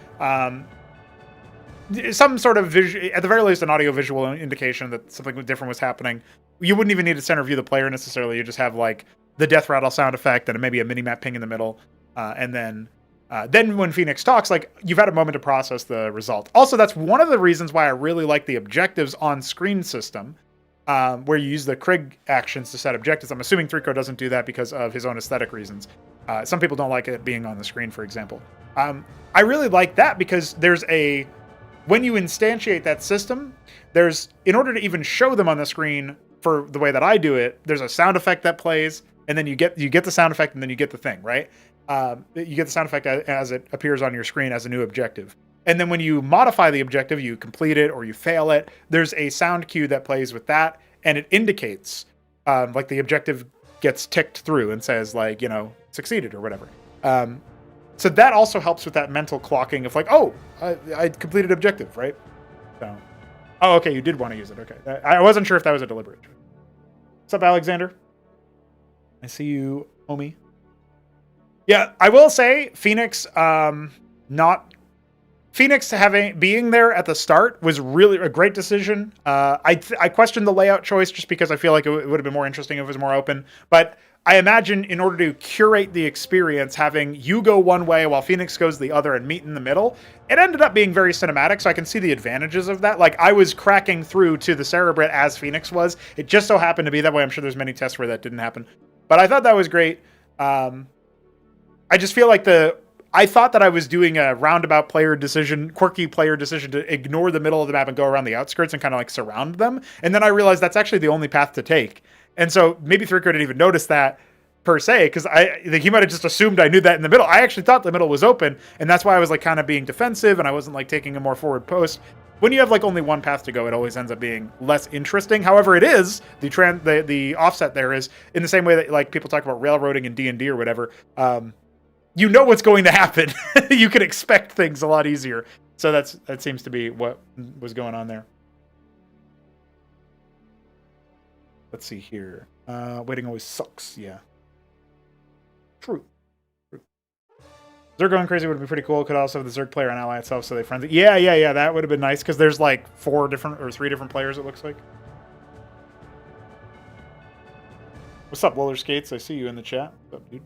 Some sort of at the very least, an audio-visual indication that something different was happening. You wouldn't even need to center view the player necessarily. You just have like the death rattle sound effect and maybe a mini-map ping in the middle, and then when Phoenix talks, like you've had a moment to process the result. Also, that's one of the reasons why I really like the objectives on screen system, where you use the Krieg actions to set objectives. I'm assuming 3Co doesn't do that because of his own aesthetic reasons. Some people don't like it being on the screen, for example. I really like that because when you instantiate that system, in order to even show them on the screen for the way that I do it, there's a sound effect that plays, and then you get the sound effect, and then you get the thing, right? You get the sound effect as it appears on your screen as a new objective. And then when you modify the objective, you complete it or you fail it, there's a sound cue that plays with that, and it indicates like the objective gets ticked through and says like, succeeded or whatever. So that also helps with that mental clocking of like, oh, I completed objective, right? So, oh, okay, you did want to use it. Okay. I wasn't sure if that was a deliberate choice. What's up, Alexander? I see you, homie. Yeah, I will say Phoenix being there at the start was really a great decision. I questioned the layout choice just because I feel like it would have been more interesting if it was more open. But I imagine in order to curate the experience, having you go one way while Phoenix goes the other and meet in the middle, it ended up being very cinematic, so I can see the advantages of that. Like, I was cracking through to the Cerebrit as Phoenix was. It just so happened to be that way. I'm sure there's many tests where that didn't happen. But I thought that was great. I just feel like I thought that I was doing a roundabout quirky player decision to ignore the middle of the map and go around the outskirts and kind of like surround them. And then I realized that's actually the only path to take. And so maybe 3Co didn't even notice that per se, because I think he might have just assumed I knew that in the middle. I actually thought the middle was open, and that's why I was like kind of being defensive and I wasn't like taking a more forward post. When you have like only one path to go, it always ends up being less interesting. However, it is the offset there is in the same way that like people talk about railroading in D&D or whatever. You know what's going to happen. You can expect things a lot easier. So that seems to be what was going on there. Let's see here. Waiting always sucks. Yeah. True. Zerg going crazy would be pretty cool. Could also have the Zerg player on ally itself, so they friends it. Yeah. That would have been nice because there's like 3 different players. It looks like. What's up, Roller Skates? I see you in the chat. What's up, dude?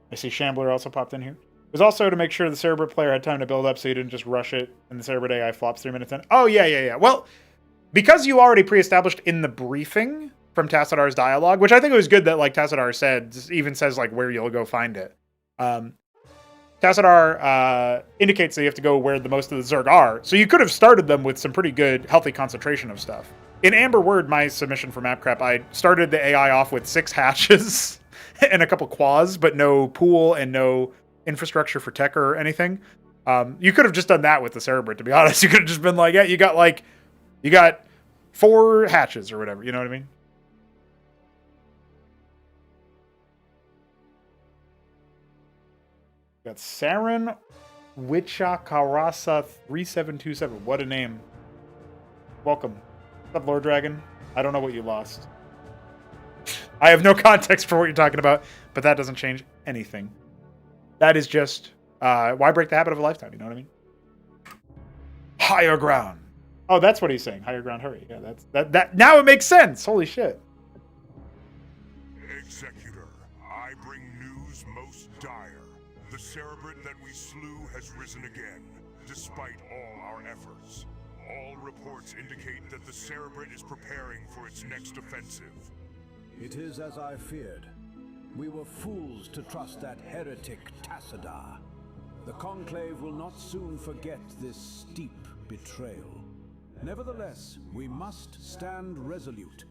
I see Shambler also popped in here. It was also to make sure the Cerebrit player had time to build up so you didn't just rush it and the Cerebrit AI flops 3 minutes in. Oh, yeah. Well, because you already pre-established in the briefing from Tacidar's dialogue, which I think it was good that like Tacidar says like where you'll go find it. Tacidar indicates that you have to go where the most of the Zerg are. So you could have started them with some pretty good, healthy concentration of stuff. In Amber Word, my submission for Mapcrap, I started the AI off with 6 hatches and a couple quads, but no pool and no infrastructure for tech or anything. You could have just done that with the Cerebrit, to be honest. You could have just been like, yeah, you got 4 hatches or whatever. You know what I mean? Got Saren Wichakarasa 3727. What a name. Welcome. What's up, Lord Dragon? I don't know what you lost. I have no context for what you're talking about, but that doesn't change anything. That is just why break the habit of a lifetime? You know what I mean? Higher ground. Oh, that's what he's saying. Higher ground, hurry. Yeah, that. Now it makes sense. Holy shit. Executor, I bring news most dire. The Cerebrit that we slew has risen again. despite all our efforts. All reports indicate that the Cerebrate is preparing for its next offensive. It is as I feared. We were fools to trust that heretic Tassadar. The Conclave will not soon forget this steep betrayal. Nevertheless, we must stand resolute.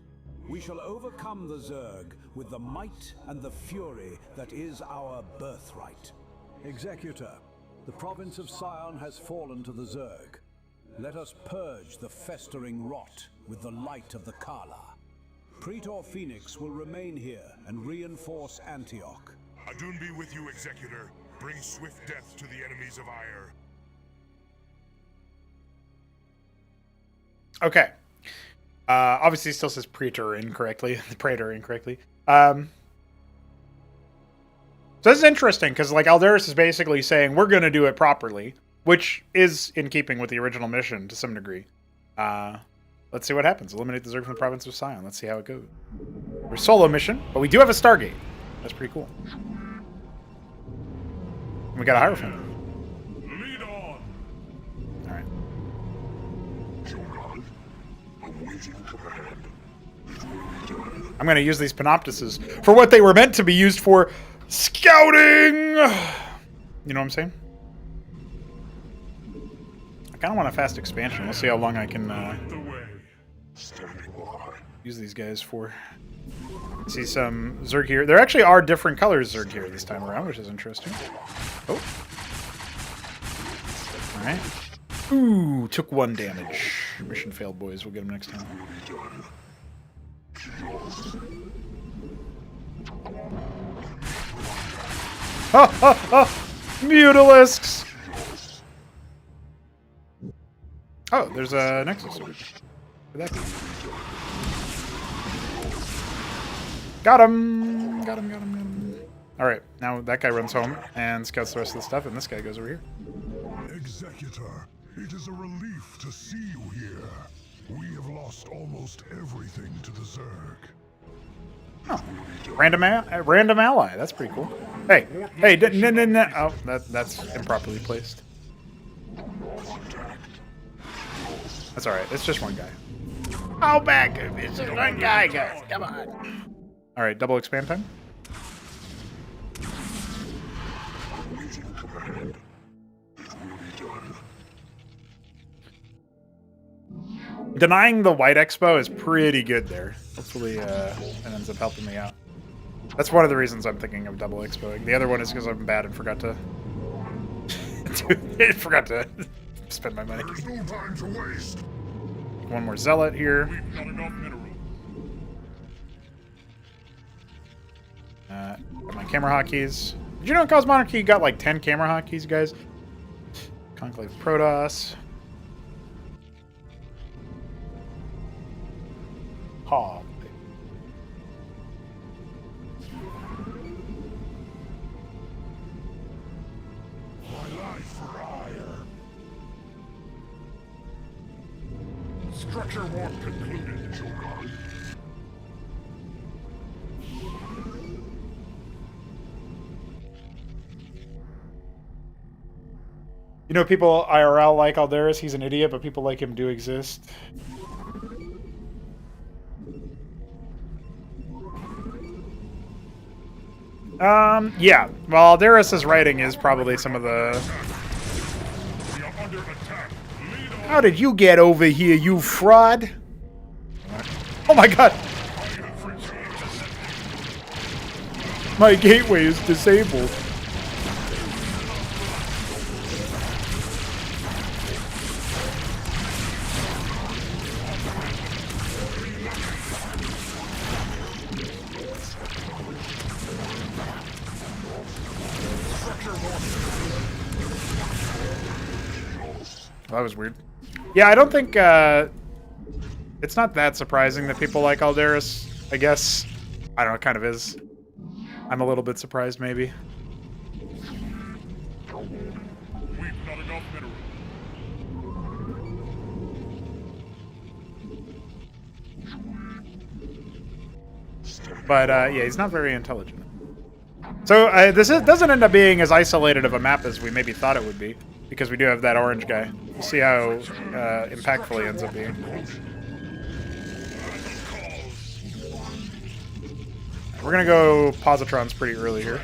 We shall overcome the Zerg with the might and the fury that is our birthright. Executor, the province of Sion has fallen to the Zerg. Let us purge the festering rot with the light of the Kala. Praetor Phoenix will remain here and reinforce Antioch. Adun be with you, Executor. Bring swift death to the enemies of Ire. Okay. Obviously, it still says Praetor incorrectly. Praetor incorrectly. So this is interesting because, like, Aldaris is basically saying we're going to do it properly, which is in keeping with the original mission to some degree. Let's see what happens. Eliminate the Zerg from the province of Sion. Let's see how it goes. We're a solo mission, but we do have a Stargate. That's pretty cool. We got a Hierophant. Lead on! All right. I'm going to use these Panoptises for what they were meant to be used for, scouting! You know what I'm saying? I kind of want a fast expansion. We'll see how long I can use these guys for. See some Zerg here. There actually are different colors Zerg here this time around, which is interesting. Oh. Alright. Ooh, took 1 damage. Mission failed, boys. We'll get him next time. Ha ha ha! Mutalisks! Oh, there's a Nexus. Where'd that be? Got him! Got him, got him, got him. Alright, now that guy runs home and scouts the rest of the stuff, and this guy goes over here. Executor, it is a relief to see you here. We have lost almost everything to the Zerg. Oh, random ally. That's pretty cool. Hey, hey, no. Oh, that's improperly placed. That's all right. It's just one guy. Oh, back! It's just one guy, guys. Come on. All right, double expand time. Denying the White Expo is pretty good there. Hopefully, it ends up helping me out. That's one of the reasons I'm thinking of double expoing. The other one is because I'm bad and forgot to spend my money. There's no time to waste. One more Zealot here. We've got enough mineral. Got my camera hotkeys. Did you know Cosmonarchy got like 10 camera hotkeys, guys? Conclave Protoss. Ha. My life for Ire. Structure warp concluded, Shogun. You know, people IRL like Aldaris. He's an idiot, but people like him do exist. Yeah. Well, Aldaris' writing is probably some of the... We are under attack. Lead on. How did you get over here, you fraud? Oh my god! My gateway is disabled. That was weird. Yeah, I don't think, it's not that surprising that people like Aldaris, I guess. I don't know, it kind of is. I'm a little bit surprised, maybe. We've got enough mineral. But, yeah, he's not very intelligent. So, this doesn't end up being as isolated of a map as we maybe thought it would be. because we do have that orange guy. We'll see how impactful he ends up being. We're gonna go positrons pretty early here.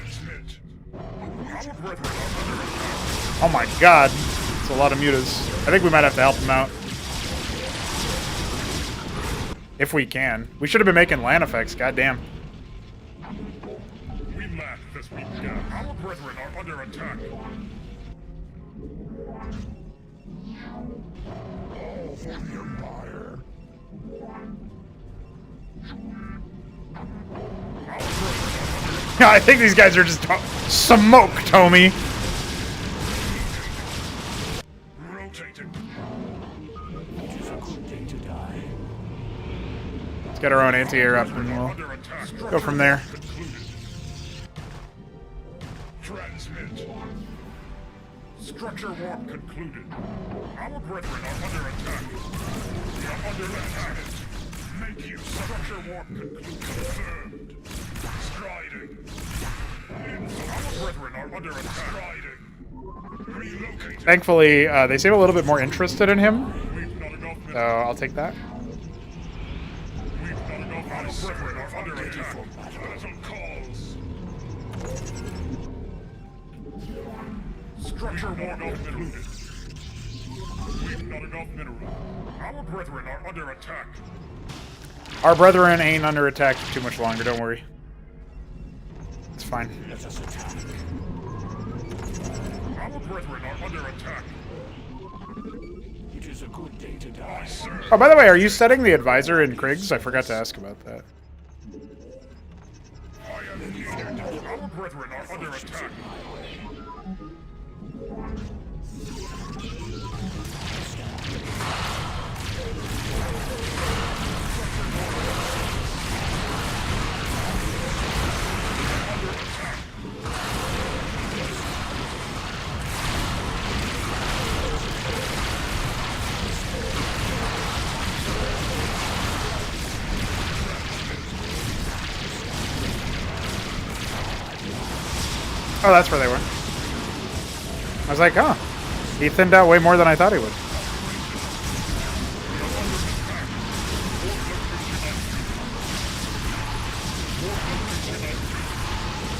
Oh my god, it's a lot of mutas. I think we might have to help him out. If we can. We should have been making land effects, goddamn. We lack this weak gap. Our brethren are under attack. All for the Empire. I think these guys are just smoked, homie. Rotating. Let's get our own anti-air up and we'll go from there. Transmit. Structure warp concluded. Our brethren are under attack. We are under attack. Make use. Structure warp concluded. Confirmed. Striding. Our brethren are under attack. Striding. Relocating. Thankfully, they seem a little bit more interested in him, We've not enough so I'll take that. We've not enough. Our brethren are under attack. Battle calls. Structure warp concluded. We've not enough mineral. Our brethren are under attack. Our brethren ain't under attack too much longer, don't worry. It's fine. Let us attack. Our brethren are under attack. It is a good day to die, sir. Oh, by the way, are you setting the advisor in Kriegs? I forgot to ask about that. I am needed. Our brethren are under attack. Oh, that's where they were. I was like, oh, he thinned out way more than I thought he would.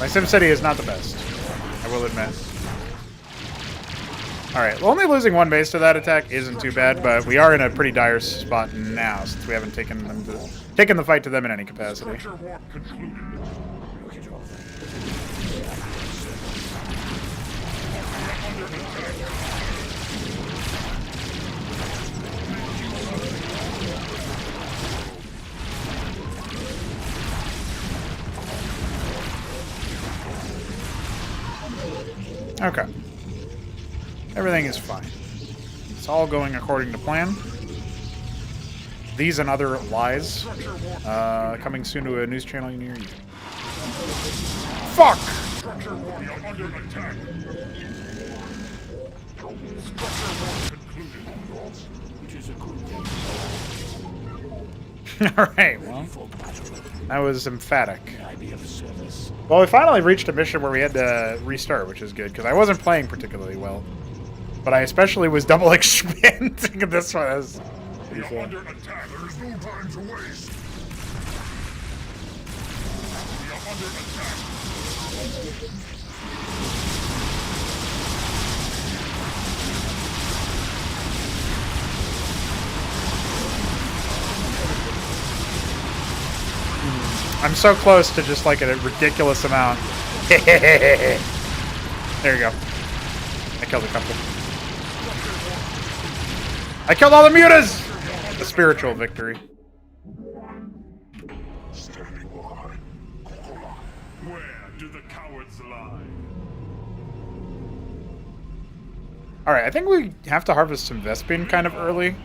My SimCity is not the best, I will admit. Alright, well, only losing one base to that attack isn't too bad, but we are in a pretty dire spot now since we haven't taken the fight to them in any capacity. Structure warp concluded. Okay. Everything is fine. It's all going according to plan. These and other lies coming soon to a news channel near you. Fuck! Structure warp under attack. Structure warp concluded. It is a good day. Alright, well, that was emphatic. Well, we finally reached a mission where we had to restart, which is good, because I wasn't playing particularly well. But I especially was double expanding this one. We are under attack. There is no time to waste. We are under attack. I'm so close to just like a ridiculous amount. There you go. I killed a couple. I killed all the mutas! The spiritual victory. Standing by. Where do the cowards lie? Alright, I think we have to harvest some Vespene kind of early.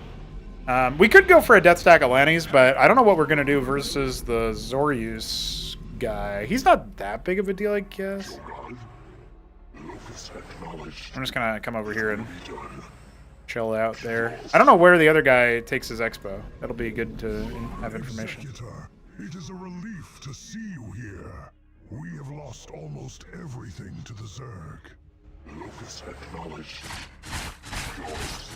We could go for a Death Stack Atlantes, but I don't know what we're going to do versus the Zorius guy. He's not that big of a deal, I guess. I'm just going to come over here and chill out there. I don't know where the other guy takes his expo. That'll be good to have information. Executor, it is a relief to see you here. We have lost almost everything to the Zerg. Locus acknowledged. Yours.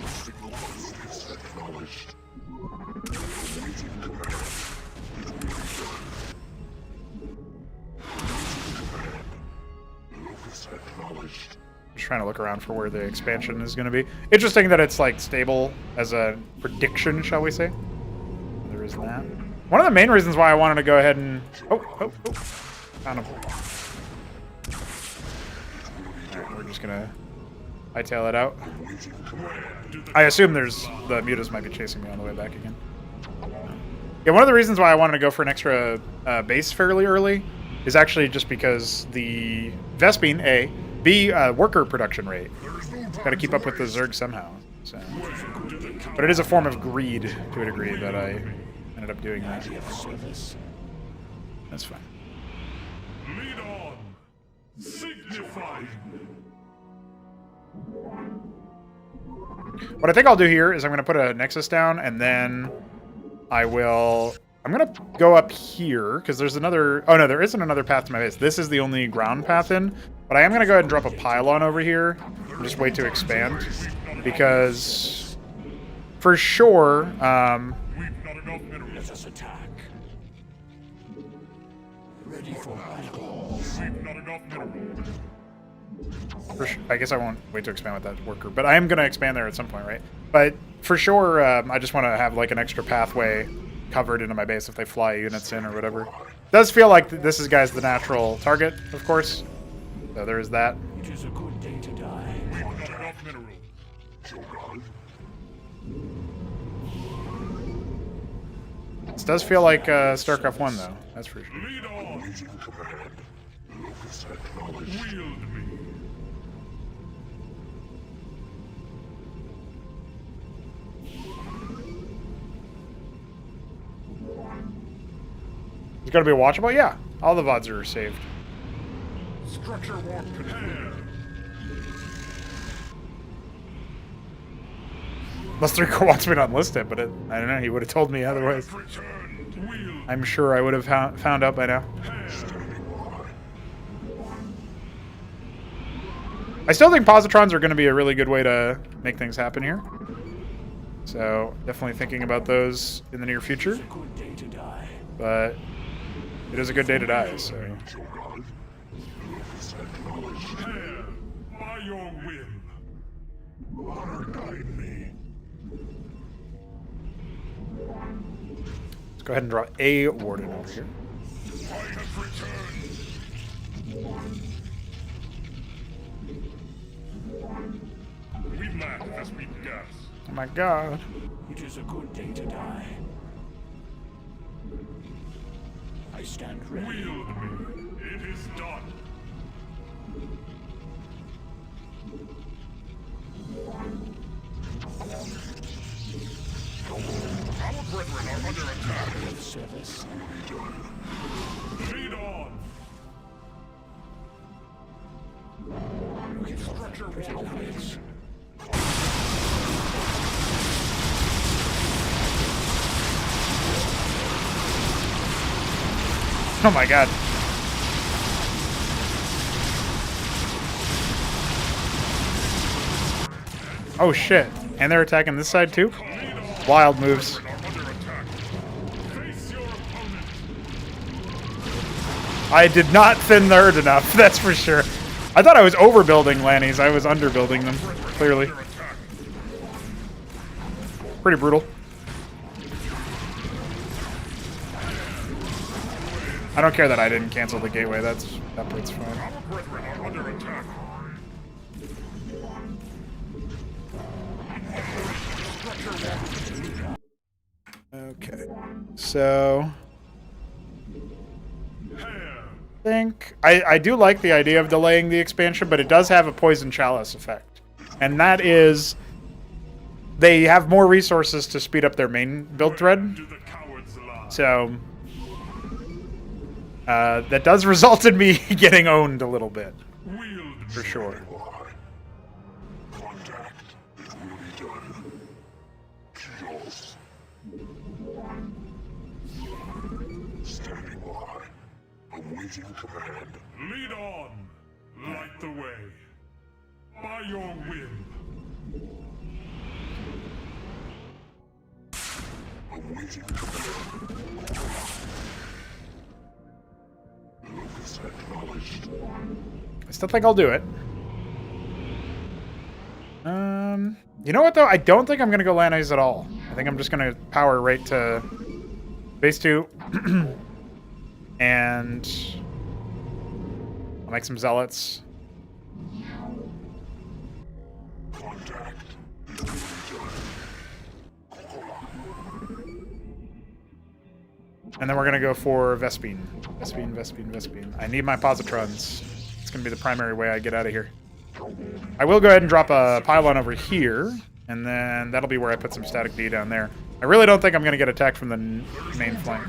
Signal locus acknowledged. Awaiting command. It will be done. Awaiting command. Locus acknowledged. Just trying to look around for where the expansion is going to be. Interesting that it's like stable as a prediction, shall we say? There is that. One of the main reasons why I wanted to go ahead and oh, found him. We're just gonna hightail it out. I assume there's the mutas might be chasing me on the way back again. Yeah, one of the reasons why I wanted to go for an extra base fairly early is actually just because the Vespene, A, B, worker production rate. Got to keep up with the Zerg somehow. So. But it is a form of greed to a degree that I ended up doing that. That's fine. Lead on. Signify. What I think I'll do here is I'm going to put a Nexus down, and then I'm going to go up here, because there's another... Oh, no, there isn't another path to my base. This is the only ground path in. But I am going to go ahead and drop a pylon over here and just wait to expand, because for sure... We've not enough minerals. Let us attack. Ready for battle. We've not enough minerals. I guess I won't wait to expand with that worker, but I am going to expand there at some point, right? But for sure, I just want to have like an extra pathway covered into my base if they fly units in or whatever. It does feel like this is, guys, the natural target, of course. So there is that. It is a good day to die. We've not enough minerals. This does feel like Starcraft 1, though. That's for sure. Lead on. Waiting command. Locus acknowledged. Wield me. It's going to be watchable? Yeah. All the VODs are saved. Structure warp prepare. Unless 3-Core wants me to unlist it, but I don't know. He would have told me otherwise. I'm sure I would have found out by now. I still think positrons are going to be a really good way to make things happen here. So definitely thinking about those in the near future. But it is a good day to die, so... By your whim. Honor guide me. Let's go ahead and draw a warden over here. I have returned. We lack Vespene gas. Oh my god. It is a good day to die. I stand ready. Wield me. It is done. Our brethren are under attack. Service. Lead on. Structure warplanes. Oh my god. Oh shit. And they're attacking this side too? Wild moves. I did not thin the herd enough, that's for sure. I thought I was overbuilding Lannies. I was underbuilding them, clearly. Pretty brutal. I don't care that I didn't cancel the gateway. That part's fine. Okay, so I do like the idea of delaying the expansion, but it does have a poison chalice effect, and that is they have more resources to speed up their main build thread. So that does result in me getting owned a little bit, for sure. Awaiting command. Lead on. Light the way. By your will. Awaiting command. Locus acknowledged. I still think I'll do it. You know what though? I don't think I'm gonna go Lanais at all. I think I'm just gonna power right to base 2. And I'll make some zealots. Contact. And then we're gonna go for Vespine. Vespine. I need my positrons. It's gonna be the primary way I get out of here. I will go ahead and drop a pylon over here, and then that'll be where I put some static D down there. I really don't think I'm gonna get attacked from the main flank.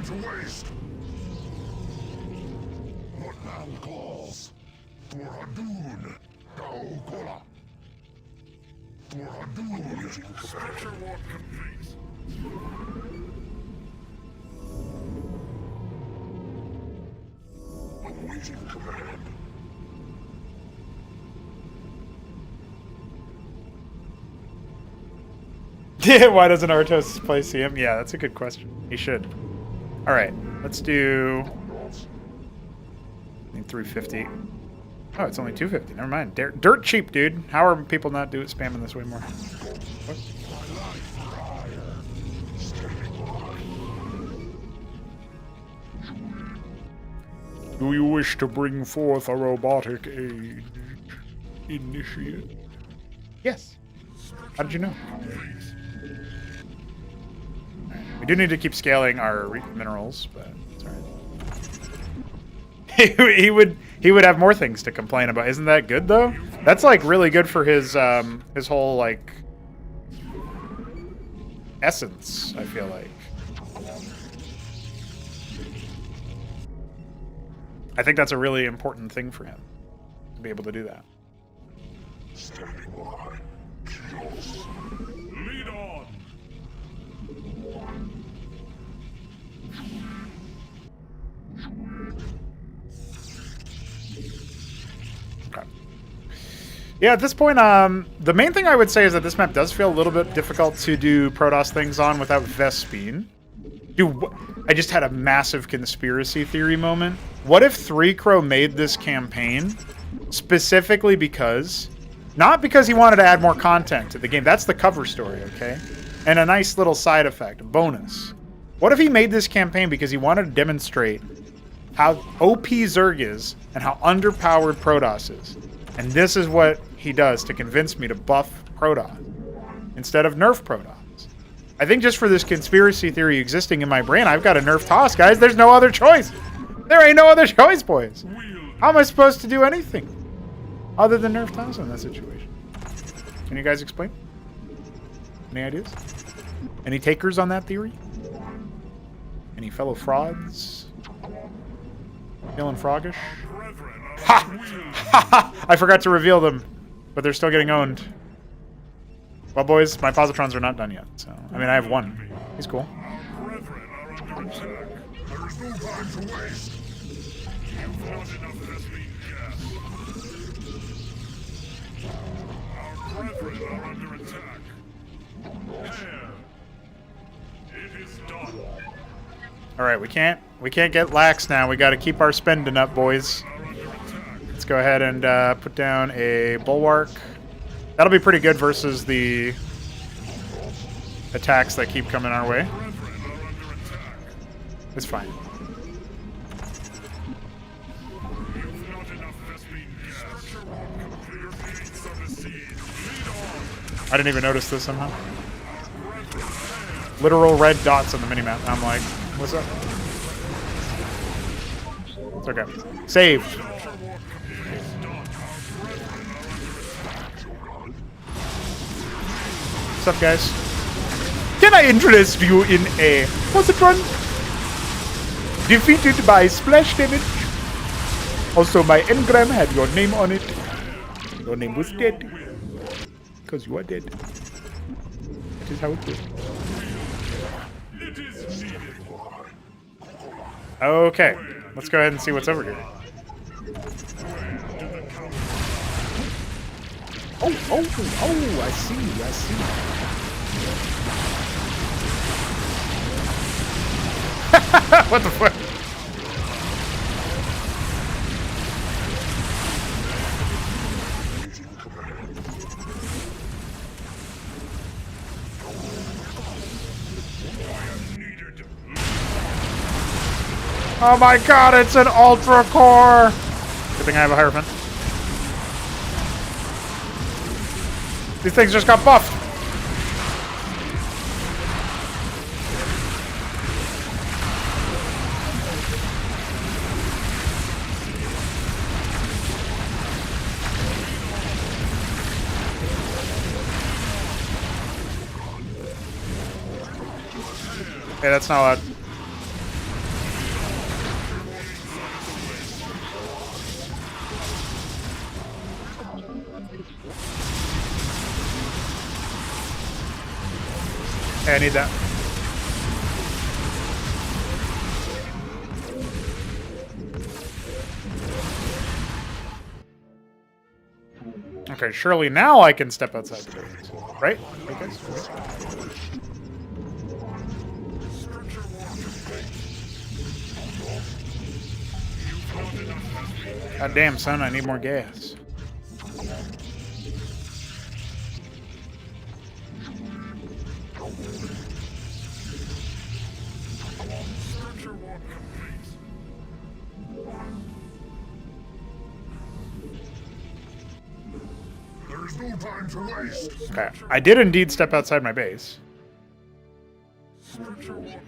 What now calls for Hadun. Daokola. For Hadun. Structure warp complete. Awaiting command. Yeah, why doesn't Artos play CM? Yeah, that's a good question. He should. All right, let's do. I need 350. Oh, it's only 250. Never mind. Dirt cheap, dude. How are people not spamming this way more? What? Do you wish to bring forth a robotic age, initiate? Yes. How did you know? Right. We do need to keep scaling our minerals, but it's alright. he would have more things to complain about. Isn't that good though? That's like really good for his whole like essence, I feel like. I think that's a really important thing for him to be able to do that. Standing by. Kills. Lead on. Okay. Yeah, at this point, the main thing I would say is that this map does feel a little bit difficult to do Protoss things on without Vespine. Dude, I just had a massive conspiracy theory moment. What if 3Crow made this campaign specifically because, not because he wanted to add more content to the game, that's the cover story, okay? And a nice little side effect, a bonus. What if he made this campaign because he wanted to demonstrate how OP Zerg is and how underpowered Protoss is? And this is what he does to convince me to buff Protoss instead of nerf Protoss. I think just for this conspiracy theory existing in my brain, I've got to nerf Toss, guys. There's no other choice. There ain't no other choice, boys. How am I supposed to do anything other than nerf Toss in that situation? Can you guys explain? Any ideas? Any takers on that theory? Any fellow frauds? Feeling froggish? Ha! I forgot to reveal them, but they're still getting owned. Well, boys, my positrons are not done yet, so... I mean, I have one. He's cool. Alright, we can't get lax now. We gotta keep our spending up, boys. Let's go ahead and put down a bulwark. That'll be pretty good versus the attacks that keep coming our way. It's fine. I didn't even notice this somehow. Literal red dots on the minimap. I'm like, what's up? It's okay. Saved. What's up, guys? Can I interest you in a positron? Defeated by splash damage. Also, my engram had your name on it. Your name was dead. Because you are dead. That is how it goes. Okay, let's go ahead and see what's over here. Oh, I see. What the fuck? Oh my god, it's an ultra core! Good thing I have a Hierophant. These things just got buffed. Hey, that's not loud. Hey, I need that. Okay, surely now I can step outside the base. Right? Okay. God damn, son, I need more gas. There is no time to waste. Okay, I did indeed step outside my base.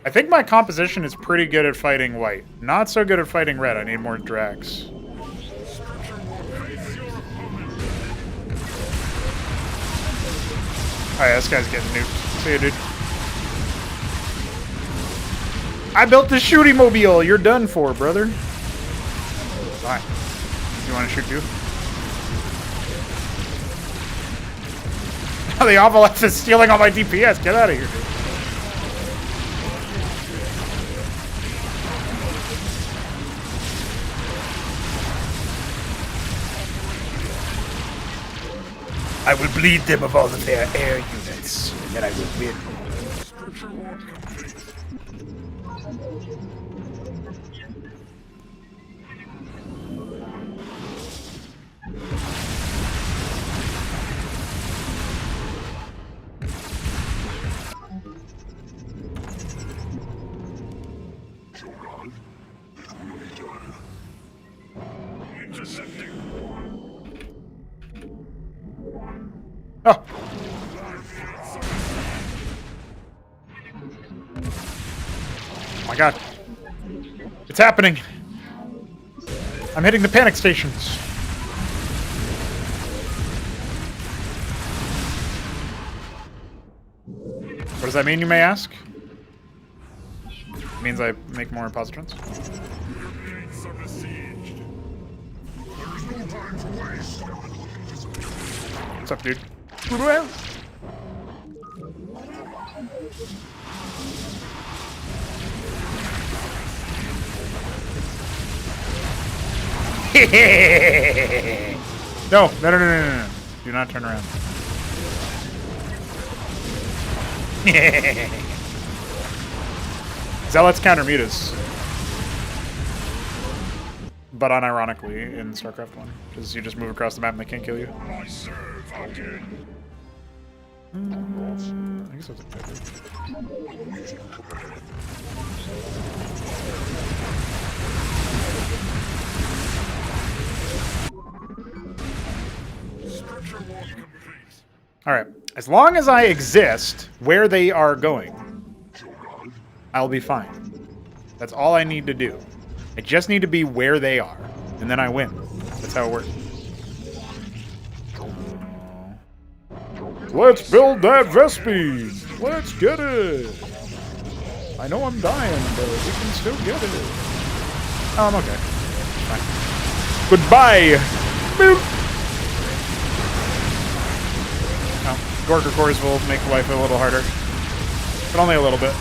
I think my composition is pretty good at fighting white. Not so good at fighting red. I need more Drax. Alright, this guy's getting nuked. See you, dude. I built the shooting mobile. You're done for, brother. Fine. You want to shoot too? The Ovalef is stealing all my DPS. Get out of here, dude. I will bleed them of all of their air units, and then I will win. Oh. Oh my god. It's happening. I'm hitting the panic stations. What does that mean, you may ask? It means I make more positrons. What's up, dude? No. Do not turn around. Zealots counter mutas. But unironically in Starcraft 1. Because you just move across the map and they can't kill you. I serve again. I guess that's a Alright. As long as I exist where they are going, I'll be fine. That's all I need to do. I just need to be where they are, and then I win. That's how it works. Let's build that Vespine! Let's get it! I know I'm dying, but we can still get it. Oh, I'm okay. Fine. Goodbye! Boop! Oh, Gorker cores will make life a little harder. But only a little bit.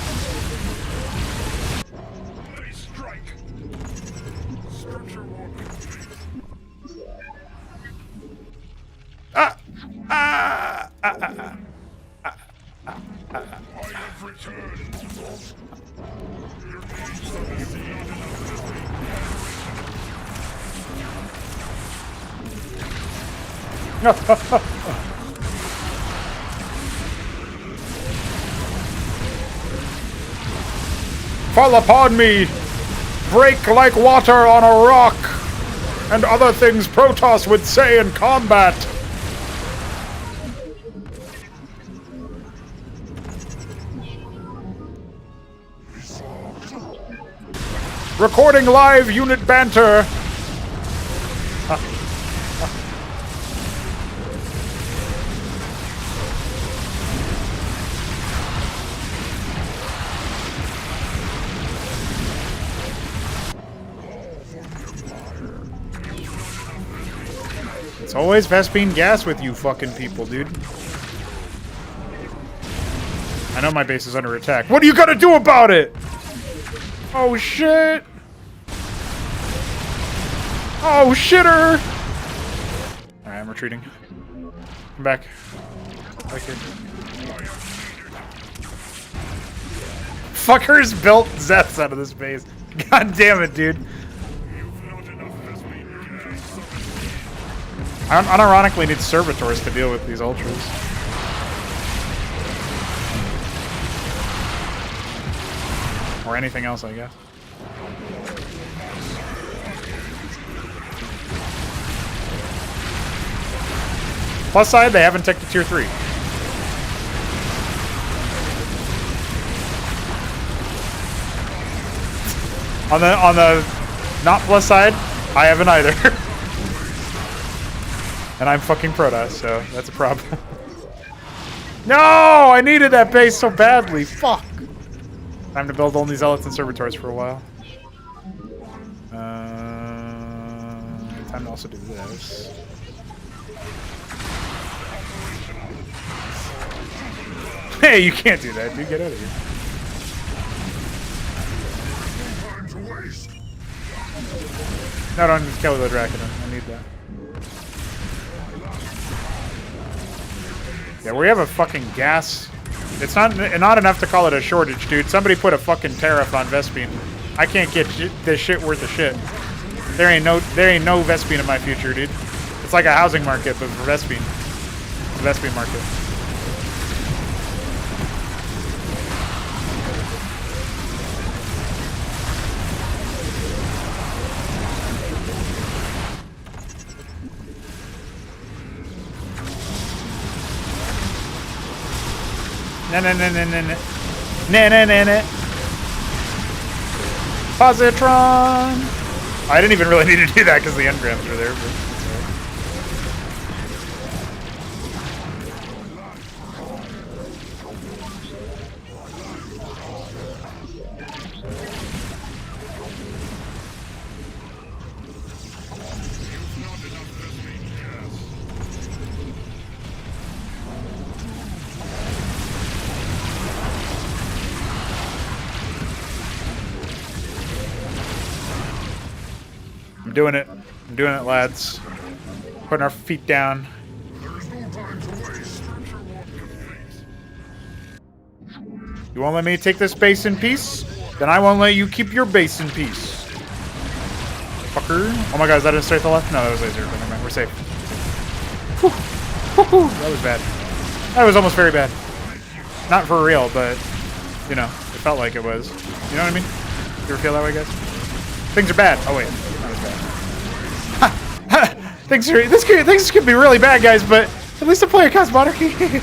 Ah! Fall upon me! Break like water on a rock! And other things Protoss would say in combat! Recording live unit banter! It's always Vespene gas with you fucking people, dude. I know my base is under attack. What are you gonna do about it? Oh shit! Oh shitter! Alright, I'm retreating. Come back. Back here. Fuckers built Zeths out of this base. God damn it, dude. I unironically need servitors to deal with these ultras. Or anything else, I guess. Plus side, they haven't ticked to tier 3. On the not plus side, I haven't either. And I'm fucking Protoss, so that's a problem. No! I needed that base so badly. Fuck. Time to build only Zealots and Servitors for a while. Time to also do this. Hey, you can't do that, dude. Get out of here. No, don't kill the Draken. I need that. Yeah, we have a fucking gas. It's not enough to call it a shortage, dude. Somebody put a fucking tariff on Vespene. I can't get this shit worth of shit. There ain't no Vespene in my future, dude. It's like a housing market, but for Vespene. It's a Vespene market. No. Positron! I didn't even really need to do that because the engrams were there. But I'm doing it. I'm doing it, lads. Putting our feet down. You won't let me take this base in peace? Then I won't let you keep your base in peace. Fucker. Oh my god, is that a straight to the left? No, that was laser. Never mind, we're safe. Whew. Whew. That was bad. That was almost very bad. Not for real, but, you know, it felt like it was. You know what I mean? You ever feel that way, guys? Things are bad. Oh, wait. That was bad. Things could be really bad, guys, but at least I'm playing Cosmonarchy.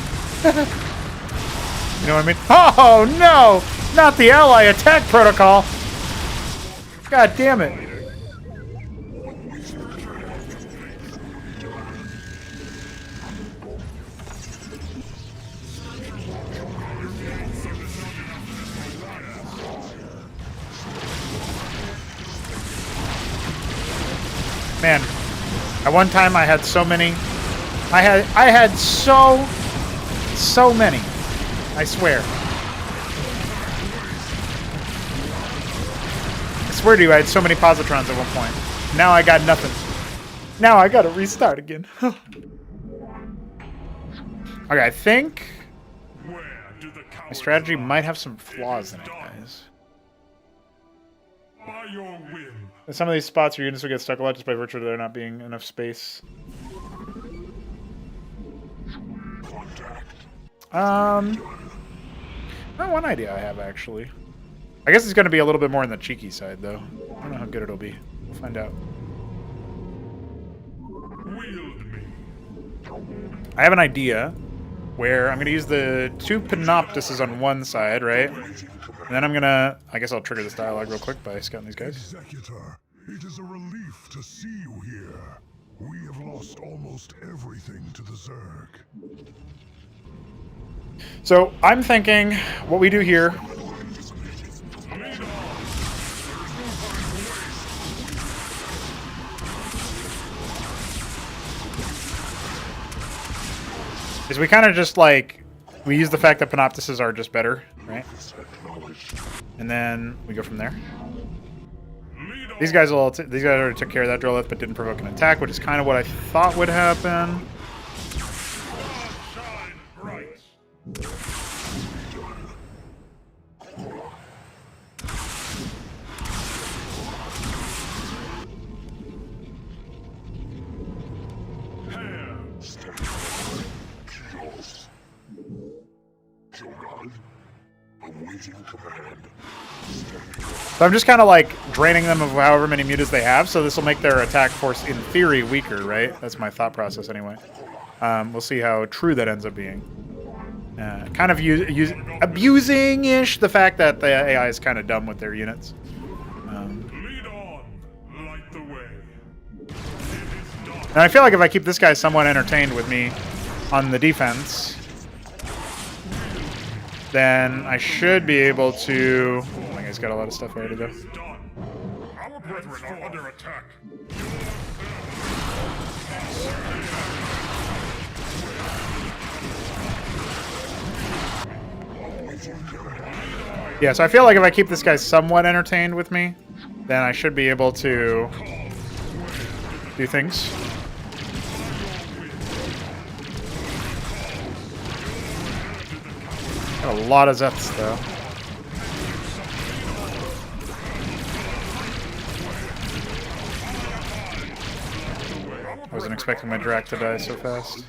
You know what I mean? Oh, no! Not the ally attack protocol! God damn it. Man, at one time I had so many. I had so many. I swear. I swear to you, I had so many positrons at one point. Now I got nothing. Now I gotta restart again. Okay, I think My strategy might have some flaws in it, guys. By your will. In some of these spots, your units will get stuck a lot just by virtue of there not being enough space. One idea I have, actually. I guess it's going to be a little bit more on the cheeky side, though. I don't know how good it'll be. We'll find out. Wield me. I have an idea where I'm going to use the 2 Panoptises on one side, right? And then I'm going to... I guess I'll trigger this dialogue real quick by scouting these guys. Executor, it is a relief to see you here. We have lost almost everything to the Zerg. So I'm thinking what we do here is we kind of just like we use the fact that Panoptises are just better, right? And then we go from there. These guys already took care of that Drillith, but didn't provoke an attack, which is kind of what I thought would happen. So I'm just kind of like draining them of however many mutas they have, so this will make their attack force in theory weaker, right? That's my thought process anyway. We'll see how true that ends up being. Kind of abusing-ish the fact that the AI is kind of dumb with their units. Lead on, light the way. And I feel like if I keep this guy somewhat entertained with me on the defense, then I should be able to... Oh my guy's got a lot of stuff ready to go. Our brethren are under attack. Yeah, so I feel like if I keep this guy somewhat entertained with me, then I should be able to do things. Got a lot of Zeths, though. I wasn't expecting my Drac to die so fast.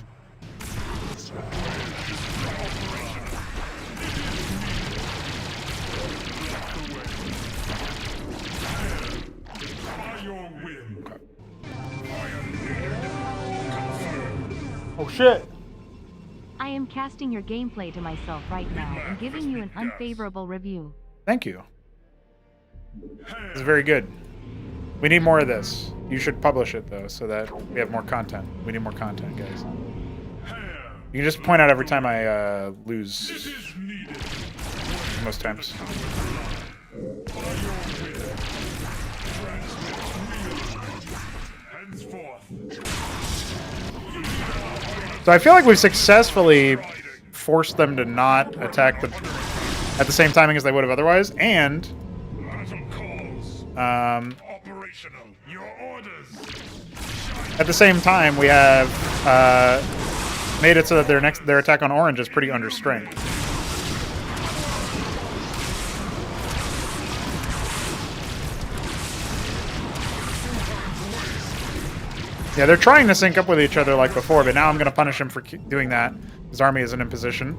Oh shit! I am casting your gameplay to myself right now and giving you an unfavorable review. Thank you. This is very good. We need more of this. You should publish it, though, so that we have more content. We need more content, guys. You can just point out every time I lose. Most times. So I feel like we've successfully forced them to not attack at the same timing as they would have otherwise, and at the same time we have made it so that their attack on orange is pretty under strength. Yeah, they're trying to sync up with each other like before, but now I'm going to punish him for doing that. His army isn't in position.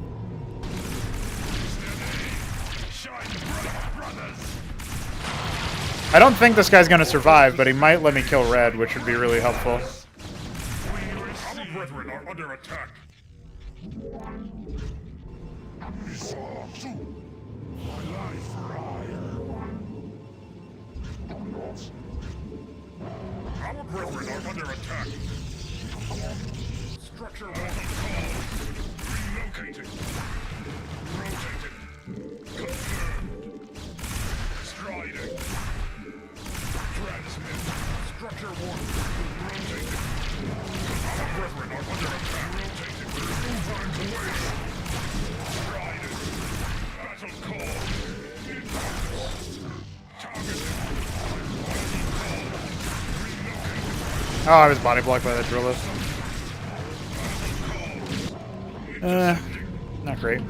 I don't think this guy's going to survive, but he might let me kill red, which would be really helpful. Our brethren are under attack. Our brethren are under attack. Structure wasn't called. Relocating. Rotating. Confirmed. Striding. Transmit. Structure one. Rotating. Our brethren are under attack. Rotating. Move on to wait. Striding. Battle call. Targeting. Oh, I was body blocked by that Drillith. Not great.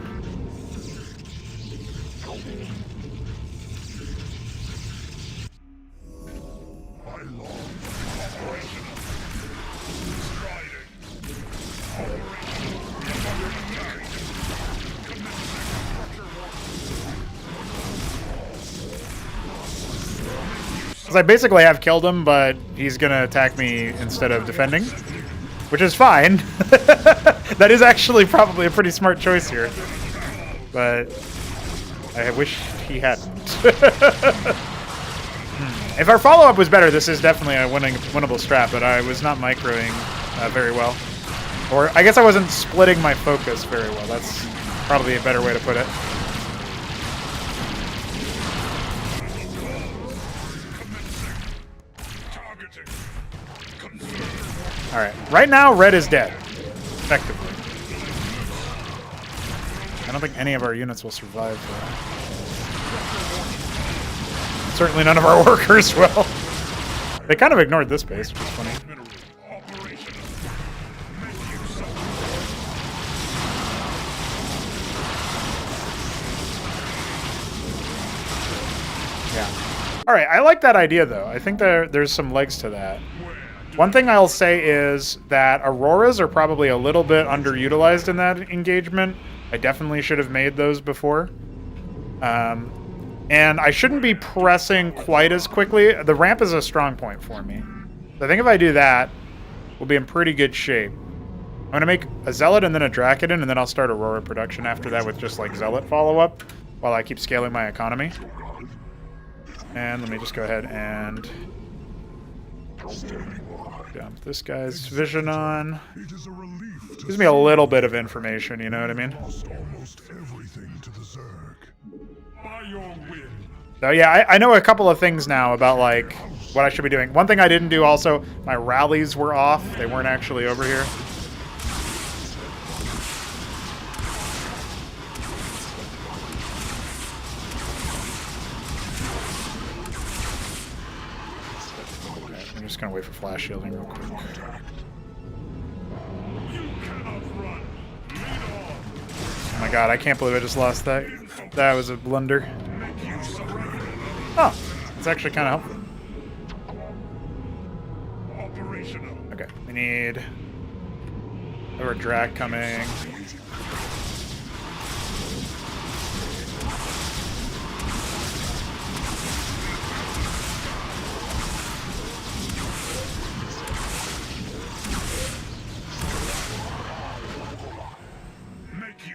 Because I basically have killed him, but he's going to attack me instead of defending, which is fine. That is actually probably a pretty smart choice here. But I wish he hadn't. If our follow-up was better, this is definitely a winnable strat, but I was not microing very well. Or I guess I wasn't splitting my focus very well. That's probably a better way to put it. Alright, right now red is dead, effectively. I don't think any of our units will survive. Certainly none of our workers will. They kind of ignored this base, which is funny. Yeah. Alright, I like that idea though. I think there's some legs to that. One thing I'll say is that Auroras are probably a little bit underutilized in that engagement. I definitely should have made those before. And I shouldn't be pressing quite as quickly. The ramp is a strong point for me. So I think if I do that, we'll be in pretty good shape. I'm going to make a Zealot and then a Dracoden, and then I'll start Aurora production after that with just like Zealot follow-up while I keep scaling my economy. And let me just go ahead and dump this guy's vision on. Gives me a little bit of information, you know what I mean? So yeah, I know a couple of things now about like what I should be doing. One thing I didn't do also, my rallies were off. They weren't actually over here. I'm just gonna wait for flash shielding real quick. Oh my god, I can't believe I just lost that. That was a blunder. Oh, it's actually kind of helpful. Okay, we need our Drac coming.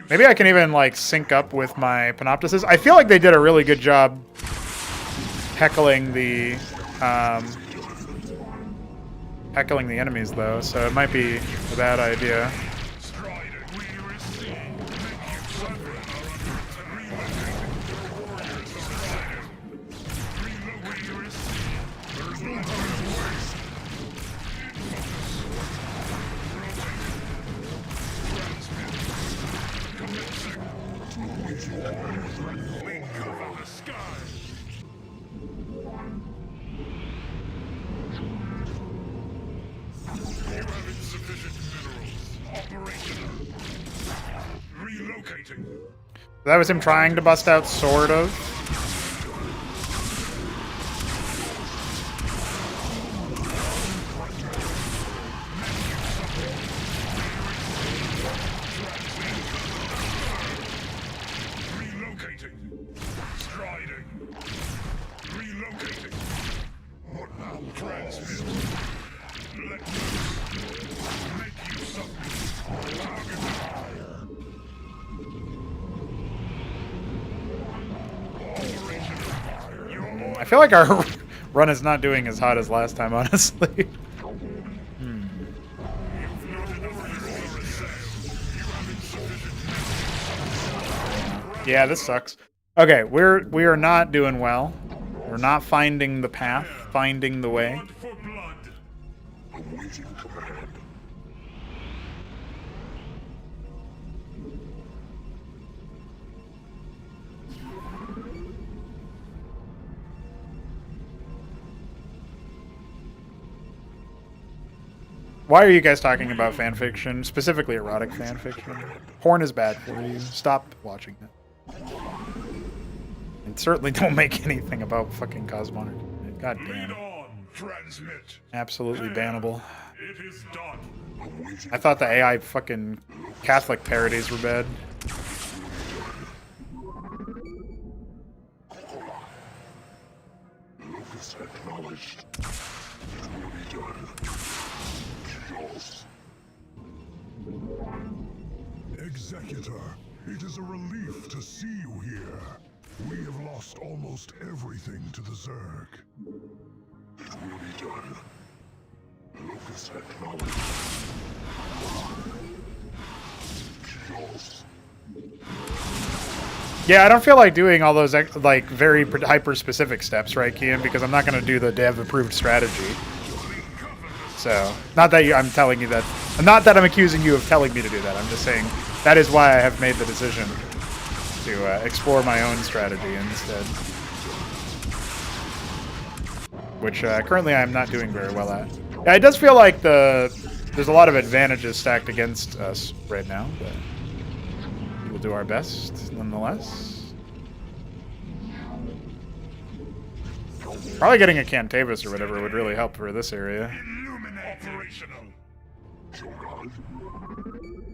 Maybe I can even like sync up with my Panoptises. I feel like they did a really good job heckling the enemies though, so it might be a bad idea. That was him trying to bust out, sort of. I feel like our run is not doing as hot as last time, honestly. Yeah, this sucks. Okay, we are not doing well. We're not finding the path, finding the way. Why are you guys talking about fanfiction, specifically erotic fanfiction? Porn is bad for you. Stop watching it. And certainly don't make anything about fucking Cosmonarchy. God damn. Absolutely bannable. I thought the AI fucking Catholic parodies were bad. Locus acknowledged. It will be done. Chaos. Executor, it is a relief to see you here. We have lost almost everything to the Zerg. It will be done. Locus acknowledged. Chaos. Yeah, I don't feel like doing all those like very hyper-specific steps, right, Kian? Because I'm not going to do the dev-approved strategy. So, not that I'm telling you that. Not that I'm accusing you of telling me to do that. I'm just saying that is why I have made the decision to explore my own strategy instead. Which currently I'm not doing very well at. Yeah, it does feel like there's a lot of advantages stacked against us right now, but we'll do our best nonetheless. Probably getting a Cantavis or whatever would really help for this area. Operational. Shogun.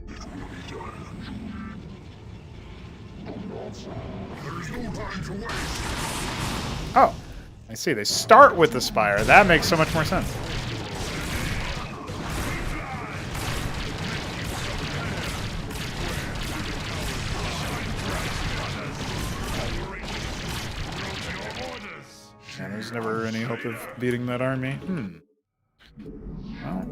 It will be done. There is no time to waste. Oh, I see. They start with the Spire. That makes so much more sense. Yeah, there's never any hope of beating that army. Well,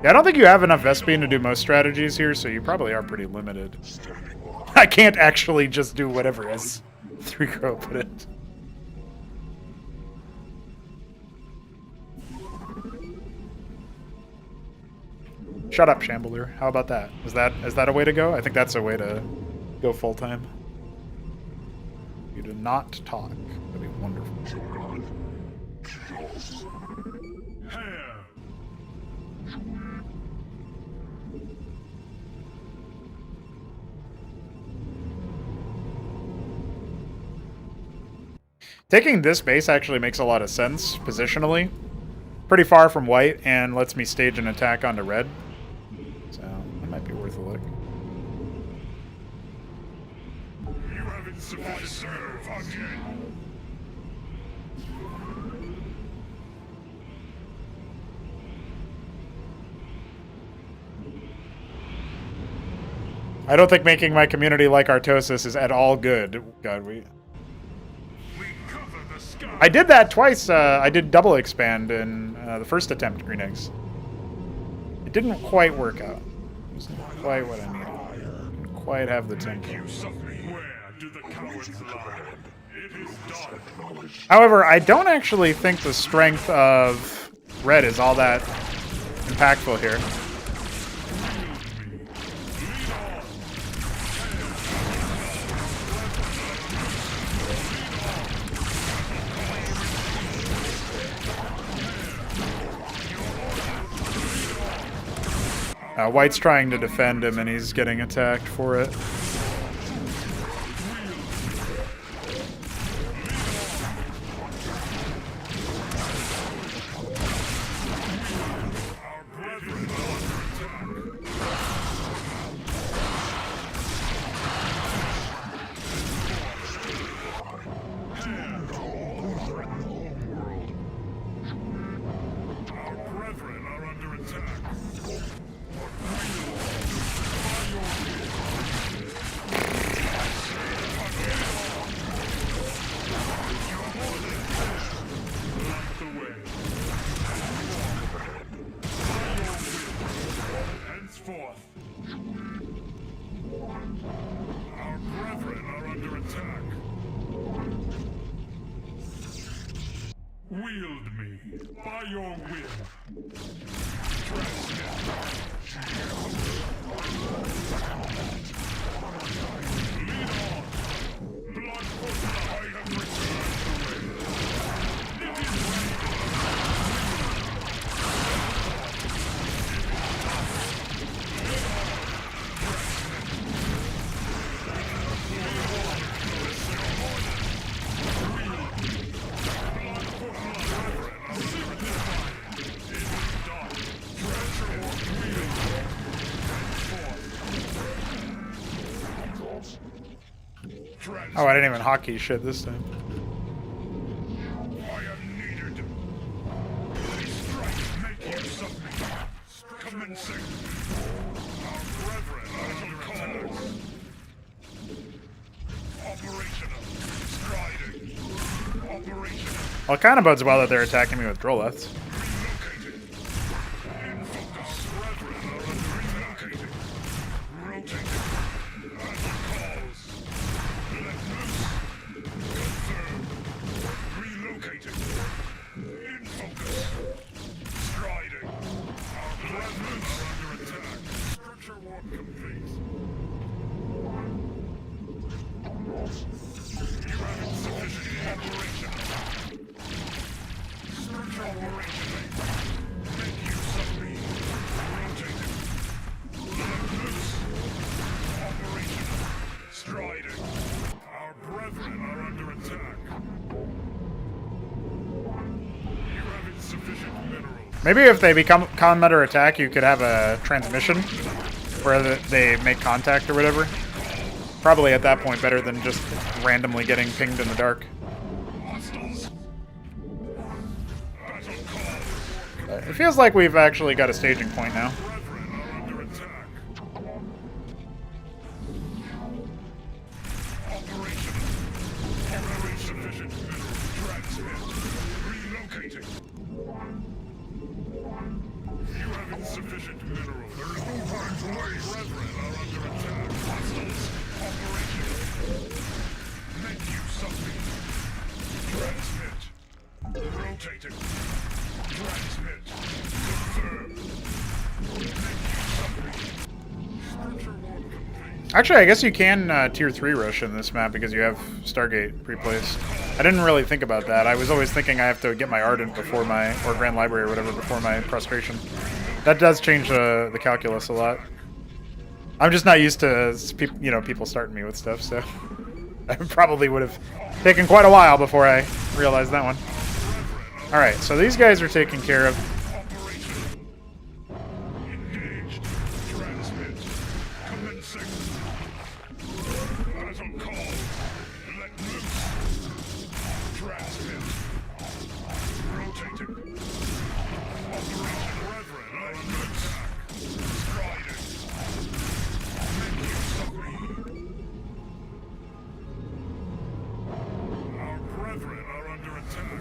yeah, I don't think you have enough Vespene to do most strategies here, so you probably are pretty limited. I can't actually just do whatever, as 3Crow put it. Shut up, Shambler. How about that? Is that a way to go? I think that's a way to go full time. You do not talk. That'd be wonderful. Taking this base actually makes a lot of sense positionally. Pretty far from white and lets me stage an attack onto red. So that might be worth a look. You have insufficient serve again. I don't think making my community like Artosis is at all good. God, I did that twice. I did double expand in the first attempt, Green Eggs. It didn't quite work out. It wasn't quite what I needed. Didn't quite have the tempo. Where do the cowards lie? It is done. However, I don't actually think the strength of red is all that impactful here. White's trying to defend him, and he's getting attacked for it. Wield me by your will. Oh, I didn't even hockey shit this time. I am Commencing. Our brethren are under attack. Operational. Striding. Operational. Well, it kind of bodes well that they're attacking me with Droleths. Relocating. In focus. Brethren are under relocating. Rotating. Battle calls. Let loose. Confirm. Relocating. In focus. Striding. Our brethren are under attack. Structure warp complete. You have insufficient operation. Structure operationally. Make use of me. Rotating. Let loose. Operational. Striding. Our brethren are under attack. You have insufficient minerals. Maybe if they become combat or attack, you could have a transmission where they make contact or whatever. Probably at that point better than just randomly getting pinged in the dark. Hostiles. Battle calls. It feels like we've actually got a staging point now. Brethren are under attack. Operational. Generate sufficient minerals. Transmit. Relocating. You have insufficient minerals. There is no time to waste. Brethren are under attack. Hostiles. Operational. Make use of me. Transmit. Rotating. Transmit. Confirm. Make use of me. Structure warp complete. Actually, I guess you can tier 3 rush in this map because you have Stargate pre-placed. I didn't really think about that. I was always thinking I have to get my Ardent before my, or Grand Library or whatever, before my Prostration. That does change the calculus a lot. I'm just not used to people starting me with stuff, so I probably would have taken quite a while before I realized that one. Alright, so these guys are taken care of. Operational. Engaged. Transmit. Commencing. Battle call. Let loose. Transmit. Rotating. Operation. Brethren are under attack. Striding. Make use of me. Our brethren are under attack.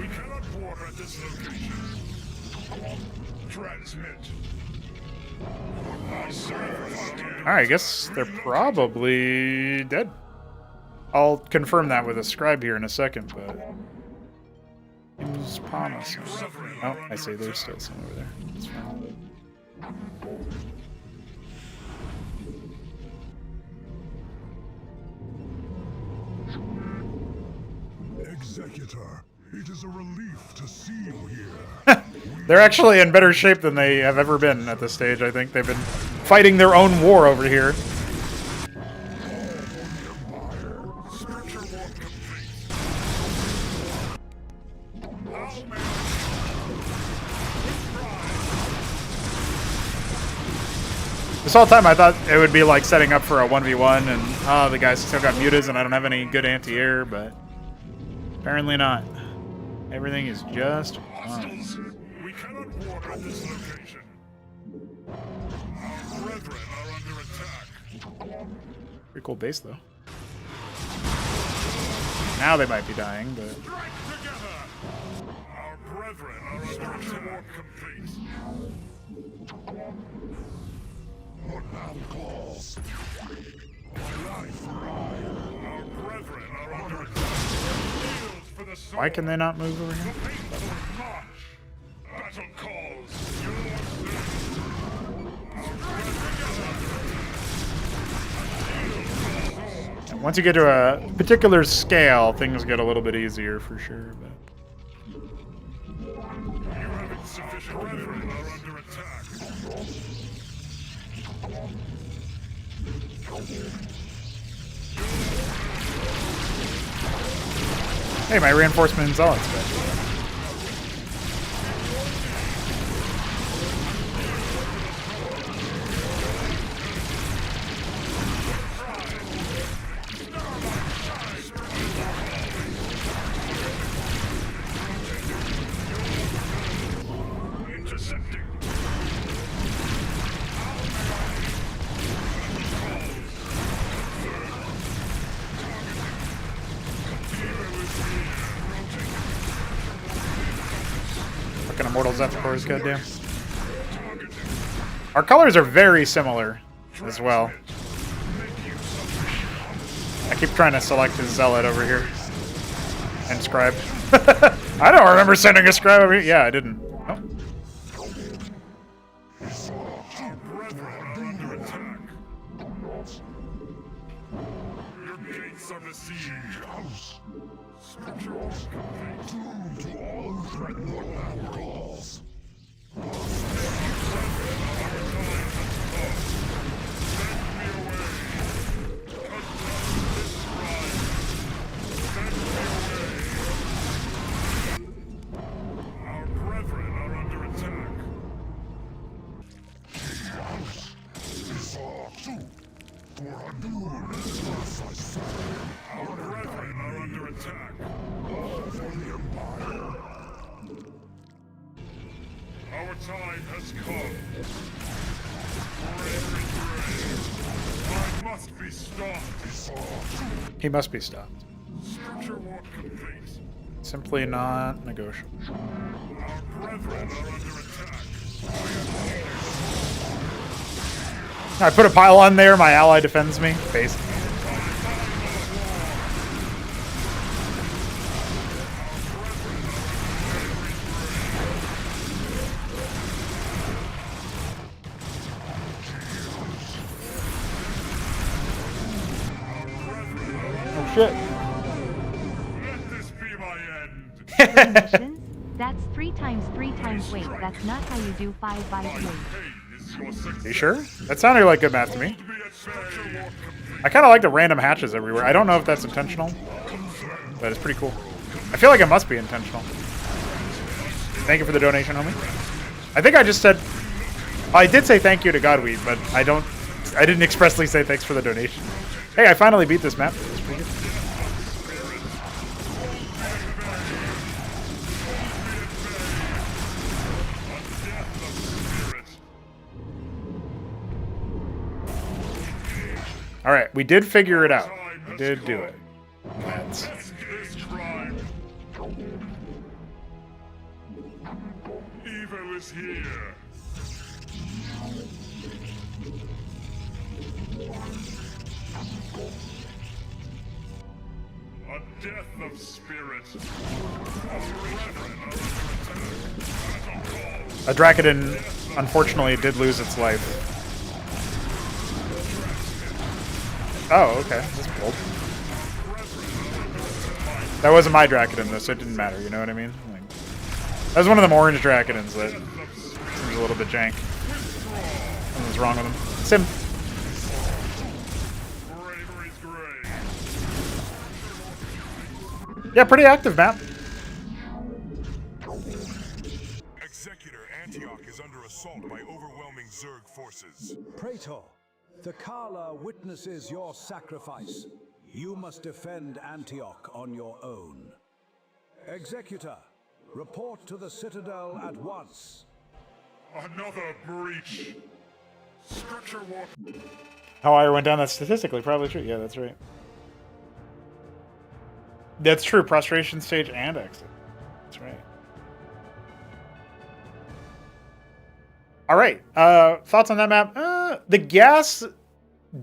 We cannot board at this location. Transmit. I serve. Alright, I guess they're probably dead. I'll confirm that with a scribe here in a second, but... Use Promise. Oh, I see there's still some over there. That's fine. Executor, it is a relief to see you here. They're actually in better shape than they have ever been at this stage, I think. They've been fighting their own war over here. Structure warp complete. How may This whole time I thought it would be like setting up for a 1v1 and the guys still got mutas and I don't have any good anti-air, but apparently not. Everything is just fine. we cannot board at this location. Our brethren are under attack. Pretty cool base though. Now they might be dying, but Strike together! Our brethren are under attack. Complete. What battle calls? Life. Our brethren are under attack. Yield for the sword. why can they not move over here? Faithful march. Battle calls. Once you get to a particular scale, things get a little bit easier for sure. But You have insufficient brethren are under attack. hey, my reinforcement zealots back. Intercepting. Immortal Zephyr is good, damn. Our colors are very similar as well. I keep trying to select his Zealot over here. And Scribe. I don't remember sending a Scribe over here. Yeah, I didn't. Oh. Our time has come. I must be stopped. He must be stopped. Structure warp complete. Simply not negotiable. Our brethren are under attack. I put a pylon there, my ally defends me. Face. Oh shit. Let this be my end. Mission? That's 3 times 3 times. Wait, that's not how you do 5 by 3. Pain is your success. You sure? That sounded like good math to me. Be at structure warp complete. I kind of like the random hatches everywhere. I don't know if that's intentional, but it's pretty cool. I feel like it must be intentional. Thank you for the donation, homie. I think I just said... I did say thank you to Godweed, but I didn't expressly say thanks for the donation. Hey, I finally beat this map. It's pretty good. All right, we did figure it out. We did do it. Let's... This crime. Evil is here. A death of spirit. A Dracodon, unfortunately, did lose its life. Oh, okay. That's bold. That wasn't my Dracodon, though, so it didn't matter, you know what I mean? Like, that was one of them orange Dracodons that seems a little bit jank. Something's wrong with him. Sim. Bravery's great. Yeah, pretty active map. Executor Antioch is under assault by overwhelming Zerg forces. Praetor, the Kala witnesses your sacrifice. You must defend Antioch on your own. Executor, report to the Citadel at once. Another breach. Structure warp. How I went down that statistically, probably true. Yeah, that's right. That's true. Prostration stage and exit. That's right. All right. Thoughts on that map? The gas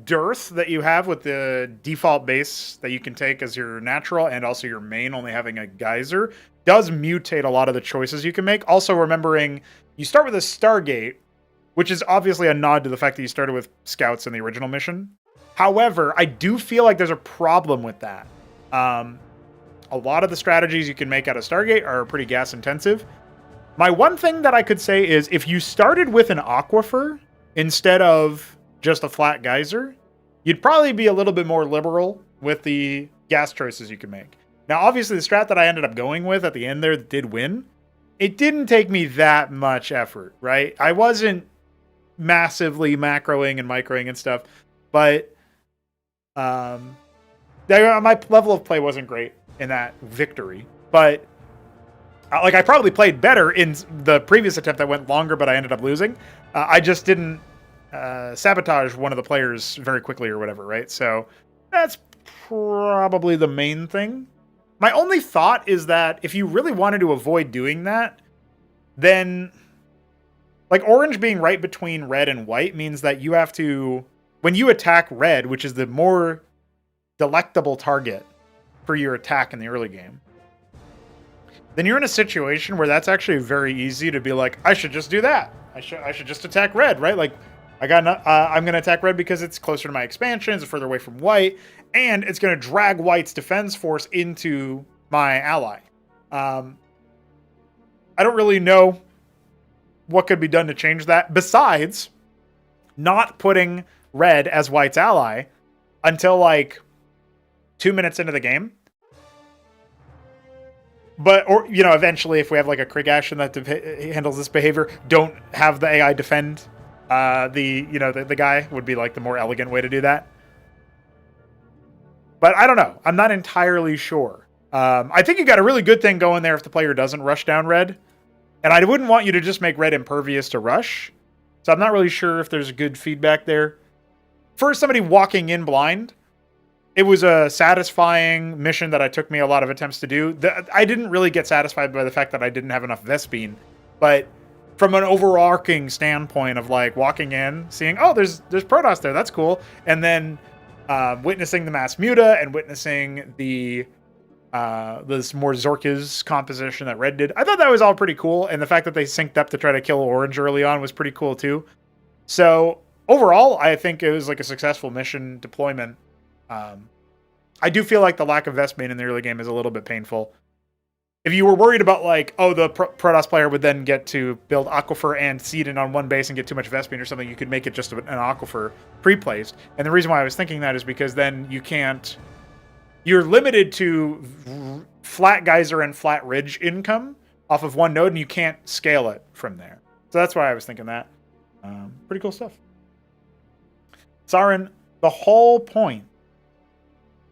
dearth that you have with the default base that you can take as your natural and also your main only having a geyser does mutate a lot of the choices you can make. Also remembering you start with a Stargate, which is obviously a nod to the fact that you started with scouts in the original mission. However, I do feel like there's a problem with that. A lot of the strategies you can make out of Stargate are pretty gas intensive. My one thing that I could say is if you started with an aquifer instead of just a flat geyser, you'd probably be a little bit more liberal with the gas choices you can make. Now, obviously, the strat that I ended up going with at the end there did win. It didn't take me that much effort, right? I wasn't massively macroing and microing and stuff, but my level of play wasn't great in that victory. But like I probably played better in the previous attempt that went longer, but I ended up losing. I just didn't sabotage one of the players very quickly or whatever, right? So that's probably the main thing. My only thought is that if you really wanted to avoid doing that, then like orange being right between red and white means that you have to, when you attack red, which is the more delectable target for your attack in the early game, then you're in a situation where that's actually very easy to be like, I should just do that. I should just attack red, right? Like, I'm going to attack red because it's closer to my expansions, it's further away from white, and it's going to drag white's defense force into my ally. I don't really know what could be done to change that besides not putting red as white's ally until like 2 minutes into the game. But, or, you know, eventually if we have like a Krieg action that handles this behavior, don't have the AI defend the guy would be like the more elegant way to do that. But I don't know. I'm not entirely sure. I think you got a really good thing going there if the player doesn't rush down red. And I wouldn't want you to just make red impervious to rush. So I'm not really sure if there's good feedback there. For somebody walking in blind, it was a satisfying mission that I took me a lot of attempts to do. I didn't really get satisfied by the fact that I didn't have enough Vespene. But from an overarching standpoint of like walking in, seeing, oh, there's Protoss there, that's cool. And then witnessing the mass muta and witnessing this more Zorka's composition that red did. I thought that was all pretty cool. And the fact that they synced up to try to kill orange early on was pretty cool too. So overall, I think it was like a successful mission deployment. I do feel like the lack of Vespene in the early game is a little bit painful. If you were worried about like, oh, the Protoss player would then get to build Aquifer and seed in on one base and get too much Vespene or something, you could make it just an Aquifer pre-placed. And the reason why I was thinking that is because then you're limited to flat geyser and flat ridge income off of one node, and you can't scale it from there. So that's why I was thinking that. Pretty cool stuff. Sarin, the whole point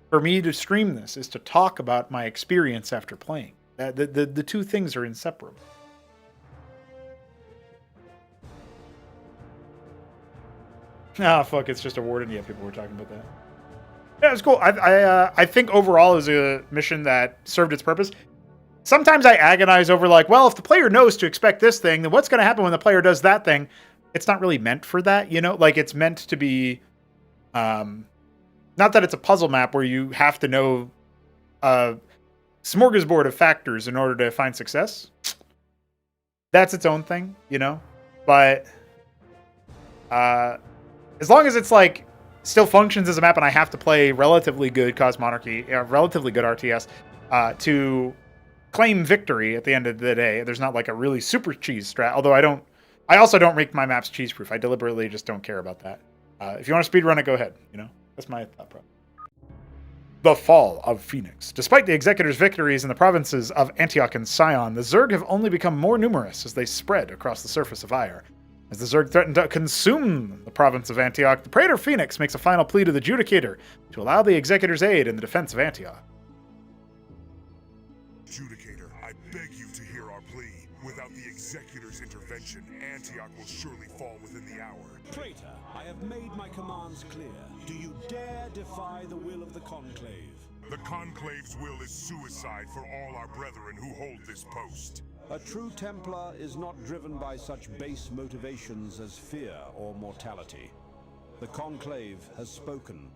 for me to stream this is to talk about my experience after playing. The two things are inseparable. Ah, fuck, it's just a warden. Yeah, people were talking about that. Yeah, it was cool. I think overall it was a mission that served its purpose. Sometimes I agonize over like, well, if the player knows to expect this thing, then what's going to happen when the player does that thing? It's not really meant for that, you know? Like, it's meant to be... not that it's a puzzle map where you have to know a smorgasbord of factors in order to find success. That's its own thing, you know? But as long as it's like still functions as a map and I have to play relatively good Cosmonarchy, relatively good RTS to claim victory at the end of the day, there's not like a really super cheese strat, although I also don't make my maps cheese proof. I deliberately just don't care about that. If you want to speedrun it, go ahead, you know? That's my thought process. The fall of Phoenix. Despite the Executor's victories in the provinces of Antioch and Sion, the Zerg have only become more numerous as they spread across the surface of Ire. As the Zerg threaten to consume the province of Antioch, the Praetor Phoenix makes a final plea to the Judicator to allow the Executor's aid in the defense of Antioch. Judicator, I beg you to hear our plea. Without the Executor's intervention, Antioch will surely fall within the hour. Traitor, I have made my commands clear. Do you dare defy the will of the Conclave? The Conclave's will is suicide for all our brethren who hold this post. A true Templar is not driven by such base motivations as fear or mortality. The Conclave has spoken.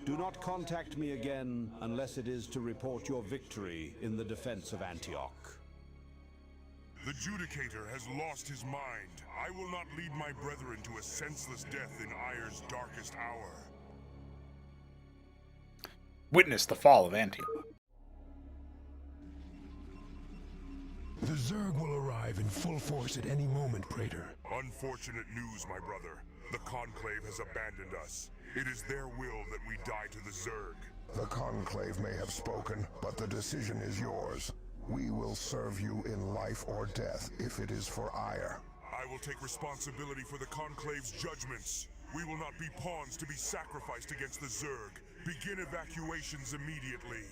Do not contact me again unless it is to report your victory in the defense of Antioch. The Judicator has lost his mind. I will not lead my brethren to a senseless death in Ire's darkest hour. Witness the fall of Antioch. The Zerg will arrive in full force at any moment, Praetor. Unfortunate news, my brother. The Conclave has abandoned us. It is their will that we die to the Zerg. The Conclave may have spoken, but the decision is yours. We will serve you in life or death if it is for Ire. I will take responsibility for the Conclave's judgments. We will not be pawns to be sacrificed against the Zerg. Begin evacuations immediately.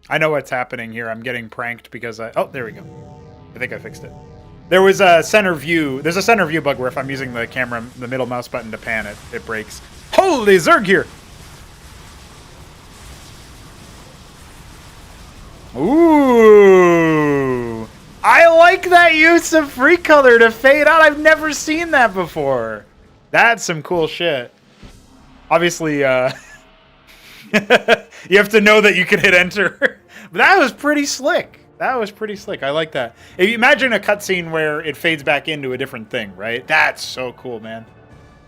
I know what's happening here. I'm getting pranked because oh, there we go. I think I fixed it. There was a center view. There's a center view bug where if I'm using the camera, the middle mouse button to pan, it breaks. Holy Zerg here! Ooh! I like that use of free color to fade out. I've never seen that before. That's some cool shit. Obviously, you have to know that you can hit enter. But that was pretty slick. That was pretty slick. I like that. If you imagine a cutscene where it fades back into a different thing, right? That's so cool, man.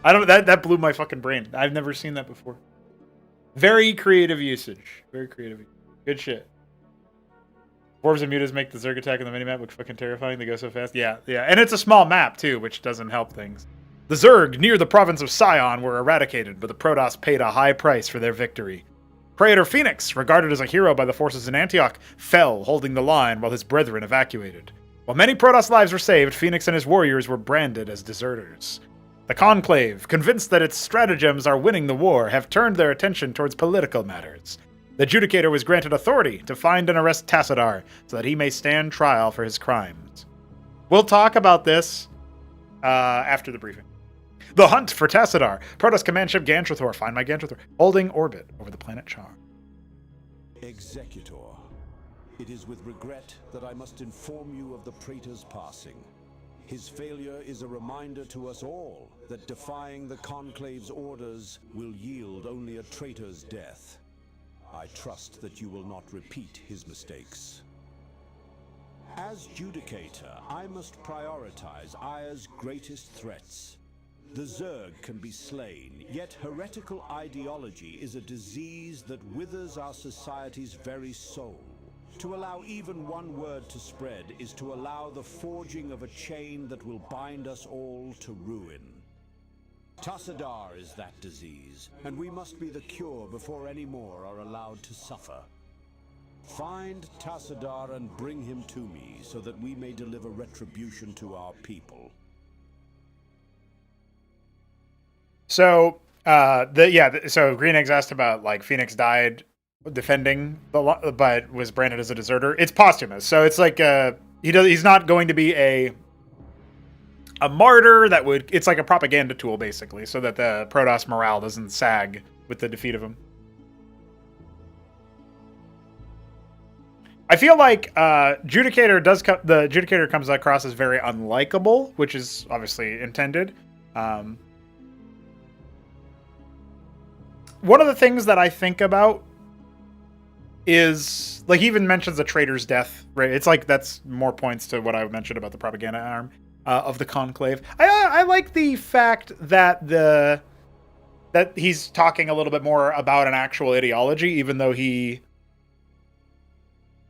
That blew my fucking brain. I've never seen that before. Very creative usage. Very creative. Good shit. Dwarves and mutas make the Zerg attack on the minimap look fucking terrifying. They go so fast. Yeah. And it's a small map, too, which doesn't help things. The Zerg, near the province of Sion, were eradicated, but the Protoss paid a high price for their victory. Praetor Phoenix, regarded as a hero by the forces in Antioch, fell holding the line while his brethren evacuated. While many Protoss lives were saved, Phoenix and his warriors were branded as deserters. The Conclave, convinced that its stratagems are winning the war, have turned their attention towards political matters. The Judicator was granted authority to find and arrest Tassadar so that he may stand trial for his crimes. We'll talk about this after the briefing. The hunt for Tassadar. Protoss command ship Gantrathor. Find my Gantrathor. Holding orbit over the planet Char. Executor, it is with regret that I must inform you of the Praetor's passing. His failure is a reminder to us all that defying the Conclave's orders will yield only a traitor's death. I trust that you will not repeat his mistakes. As Judicator, I must prioritize Aya's greatest threats. The Zerg can be slain, yet heretical ideology is a disease that withers our society's very soul. To allow even one word to spread is to allow the forging of a chain that will bind us all to ruin. Tassadar is that disease, and we must be the cure before any more are allowed to suffer. Find Tassadar and bring him to me so that we may deliver retribution to our people. So, so Green Eggs asked about, like, Phoenix died defending, but was branded as a deserter. It's posthumous, so it's like, he's not going to be a martyr that would, it's like a propaganda tool, basically, so that the Protoss morale doesn't sag with the defeat of him. I feel like the Judicator comes across as very unlikable, which is obviously intended. One of the things that I think about is, like, he even mentions the traitor's death, right? It's like that's more points to what I mentioned about the propaganda arm of the Conclave. I like the fact that he's talking a little bit more about an actual ideology, even though he,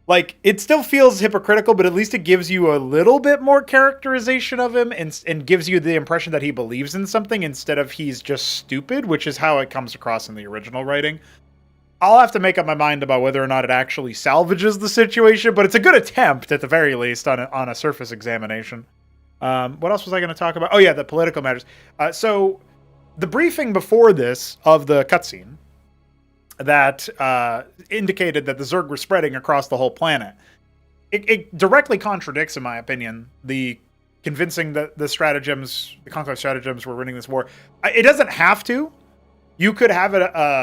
like, it still feels hypocritical, but at least it gives you a little bit more characterization of him and gives you the impression that he believes in something instead of he's just stupid, which is how it comes across in the original writing. I'll have to make up my mind about whether or not it actually salvages the situation, but it's a good attempt, at the very least, on a surface examination. What else was I going to talk about? Oh, yeah, the political matters. So the briefing before this of the cutscene that indicated that the Zerg were spreading across the whole planet. It directly contradicts, in my opinion, the convincing that the Conclave stratagems were winning this war. It doesn't have to. You could have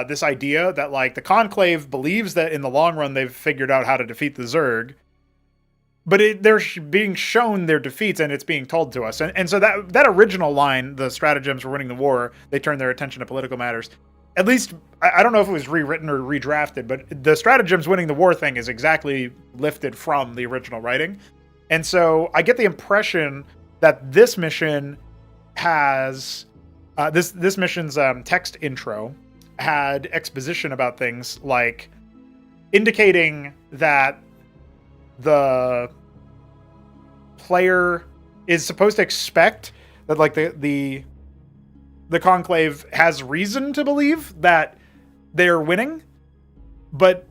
this idea that, like, the Conclave believes that in the long run they've figured out how to defeat the Zerg, but they're being shown their defeats and it's being told to us. And so that original line, the stratagems were winning the war, they turned their attention to political matters. At least, I don't know if it was rewritten or redrafted, but the stratagems winning the war thing is exactly lifted from the original writing. And so I get the impression that this mission has, this mission's text intro had exposition about things like indicating that the player is supposed to expect that, like, the Conclave has reason to believe that they're winning, but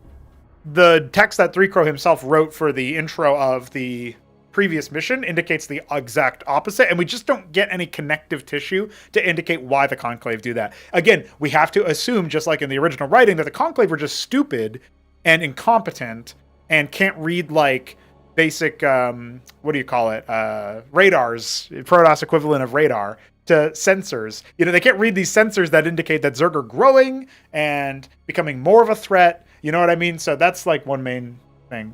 the text that Three Crow himself wrote for the intro of the previous mission indicates the exact opposite, and we just don't get any connective tissue to indicate why the Conclave do that. Again, we have to assume, just like in the original writing, that the Conclave were just stupid and incompetent and can't read, like, basic, what do you call it? Radars, Protoss equivalent of radar, to sensors. You know, they can't read these sensors that indicate that Zerg are growing and becoming more of a threat. You know what I mean? So that's like one main thing.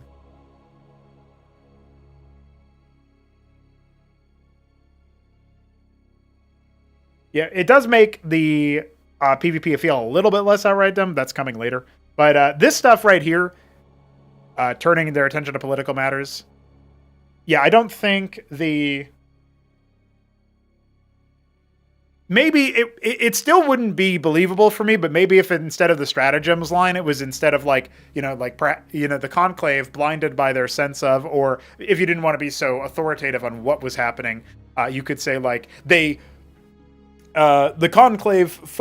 Yeah, it does make the PvP feel a little bit less outright dumb. That's coming later. But this stuff right here, turning their attention to political matters. Yeah, I don't think the... Maybe it still wouldn't be believable for me, but maybe if instead of the stratagems line, it was instead of like, the conclave blinded by their sense of, or if you didn't want to be so authoritative on what was happening, you could say like the conclave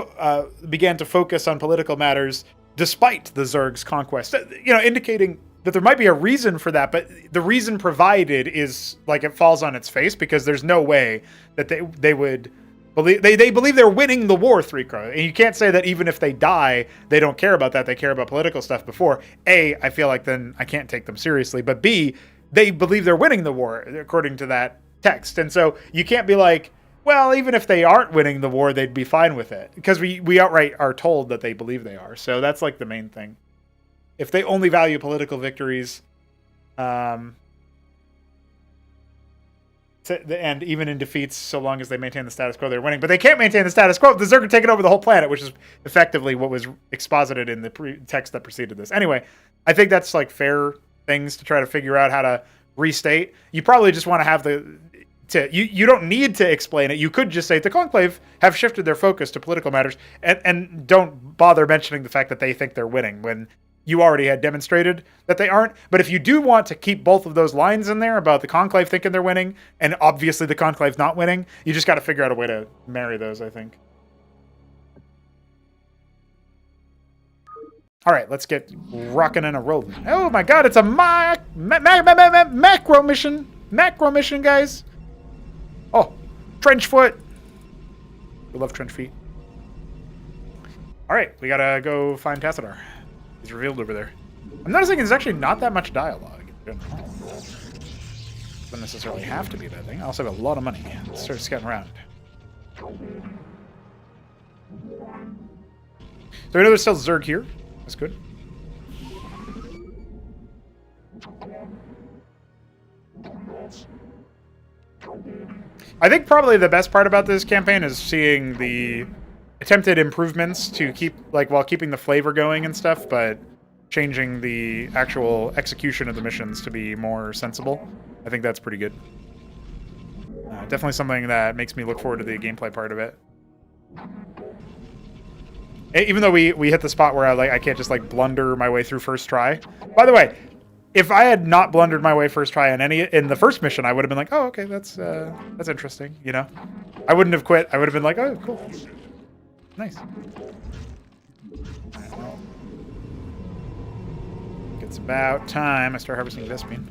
began to focus on political matters despite the Zerg's conquest, indicating that there might be a reason for that, but the reason provided is like it falls on its face because there's no way that they would believe they believe they're winning the war, 3Crow. And you can't say that even if they die, they don't care about that. They care about political stuff before. A, I feel like then I can't take them seriously, but B, they believe they're winning the war according to that text. And so you can't be like, well, even if they aren't winning the war, they'd be fine with it. Because we outright are told that they believe they are. So that's like the main thing. If they only value political victories, and even in defeats, so long as they maintain the status quo, they're winning. But they can't maintain the status quo. The Zerg are taking over the whole planet, which is effectively what was exposited in the text that preceded this. Anyway, I think that's like fair things to try to figure out how to restate. You probably just want to have you don't need to explain it. You could just say the Conclave have shifted their focus to political matters and don't bother mentioning the fact that they think they're winning when you already had demonstrated that they aren't. But if you do want to keep both of those lines in there about the Conclave thinking they're winning and obviously the Conclave's not winning, you just got to figure out a way to marry those, I think. All right, let's get rocking and a rolling. Oh my god, it's a macro mission. Macro mission, guys. Oh, trench foot. We love trench feet. All right, we gotta go find Tassadar. He's revealed over there. I'm noticing there's actually not that much dialogue. Doesn't necessarily have to be that thing. I also have a lot of money. Let's start scouting around. So we know there's still Zerg here. That's good. I think probably the best part about this campaign is seeing the attempted improvements to keep, like, while keeping the flavor going and stuff, but changing the actual execution of the missions to be more sensible. I think that's pretty good. Definitely something that makes me look forward to the gameplay part of it. Even though we hit the spot where I can't just like blunder my way through first try. By the way, if I had not blundered my way first try in the first mission, I would have been like, oh, okay, that's interesting, you know? I wouldn't have quit. I would have been like, oh, cool. Nice. Well, it's about time I start harvesting Vespian.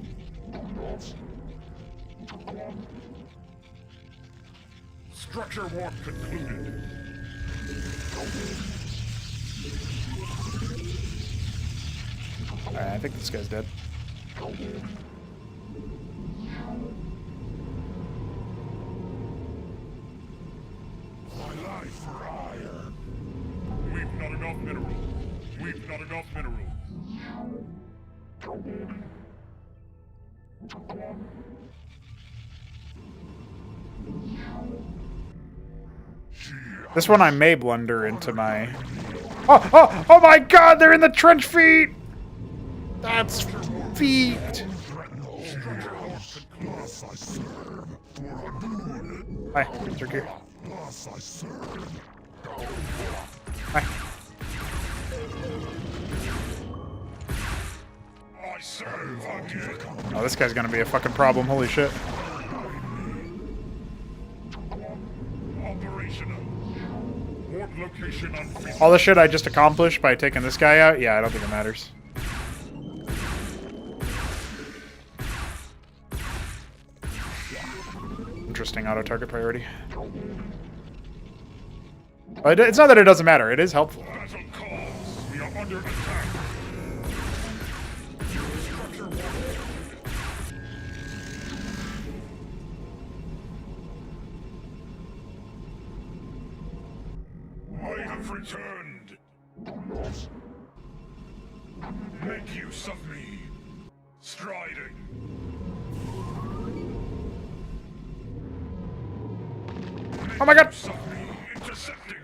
Structure warp concluded. Alright, I think this guy's dead. My life for hire. We've not enough mineral. We've not enough mineral. This one I may blunder into my... Oh my god, they're in the trench feet! That's feet! Hi, Zerg here. Hi. Oh, this guy's gonna be a fucking problem, holy shit. All the shit I just accomplished by taking this guy out? Yeah, I don't think it matters. Interesting auto-target priority. But it's not that it doesn't matter. It is helpful. We are under attack. have returned. Make use of me. Striding. Oh my god! Use of me. Intercepting.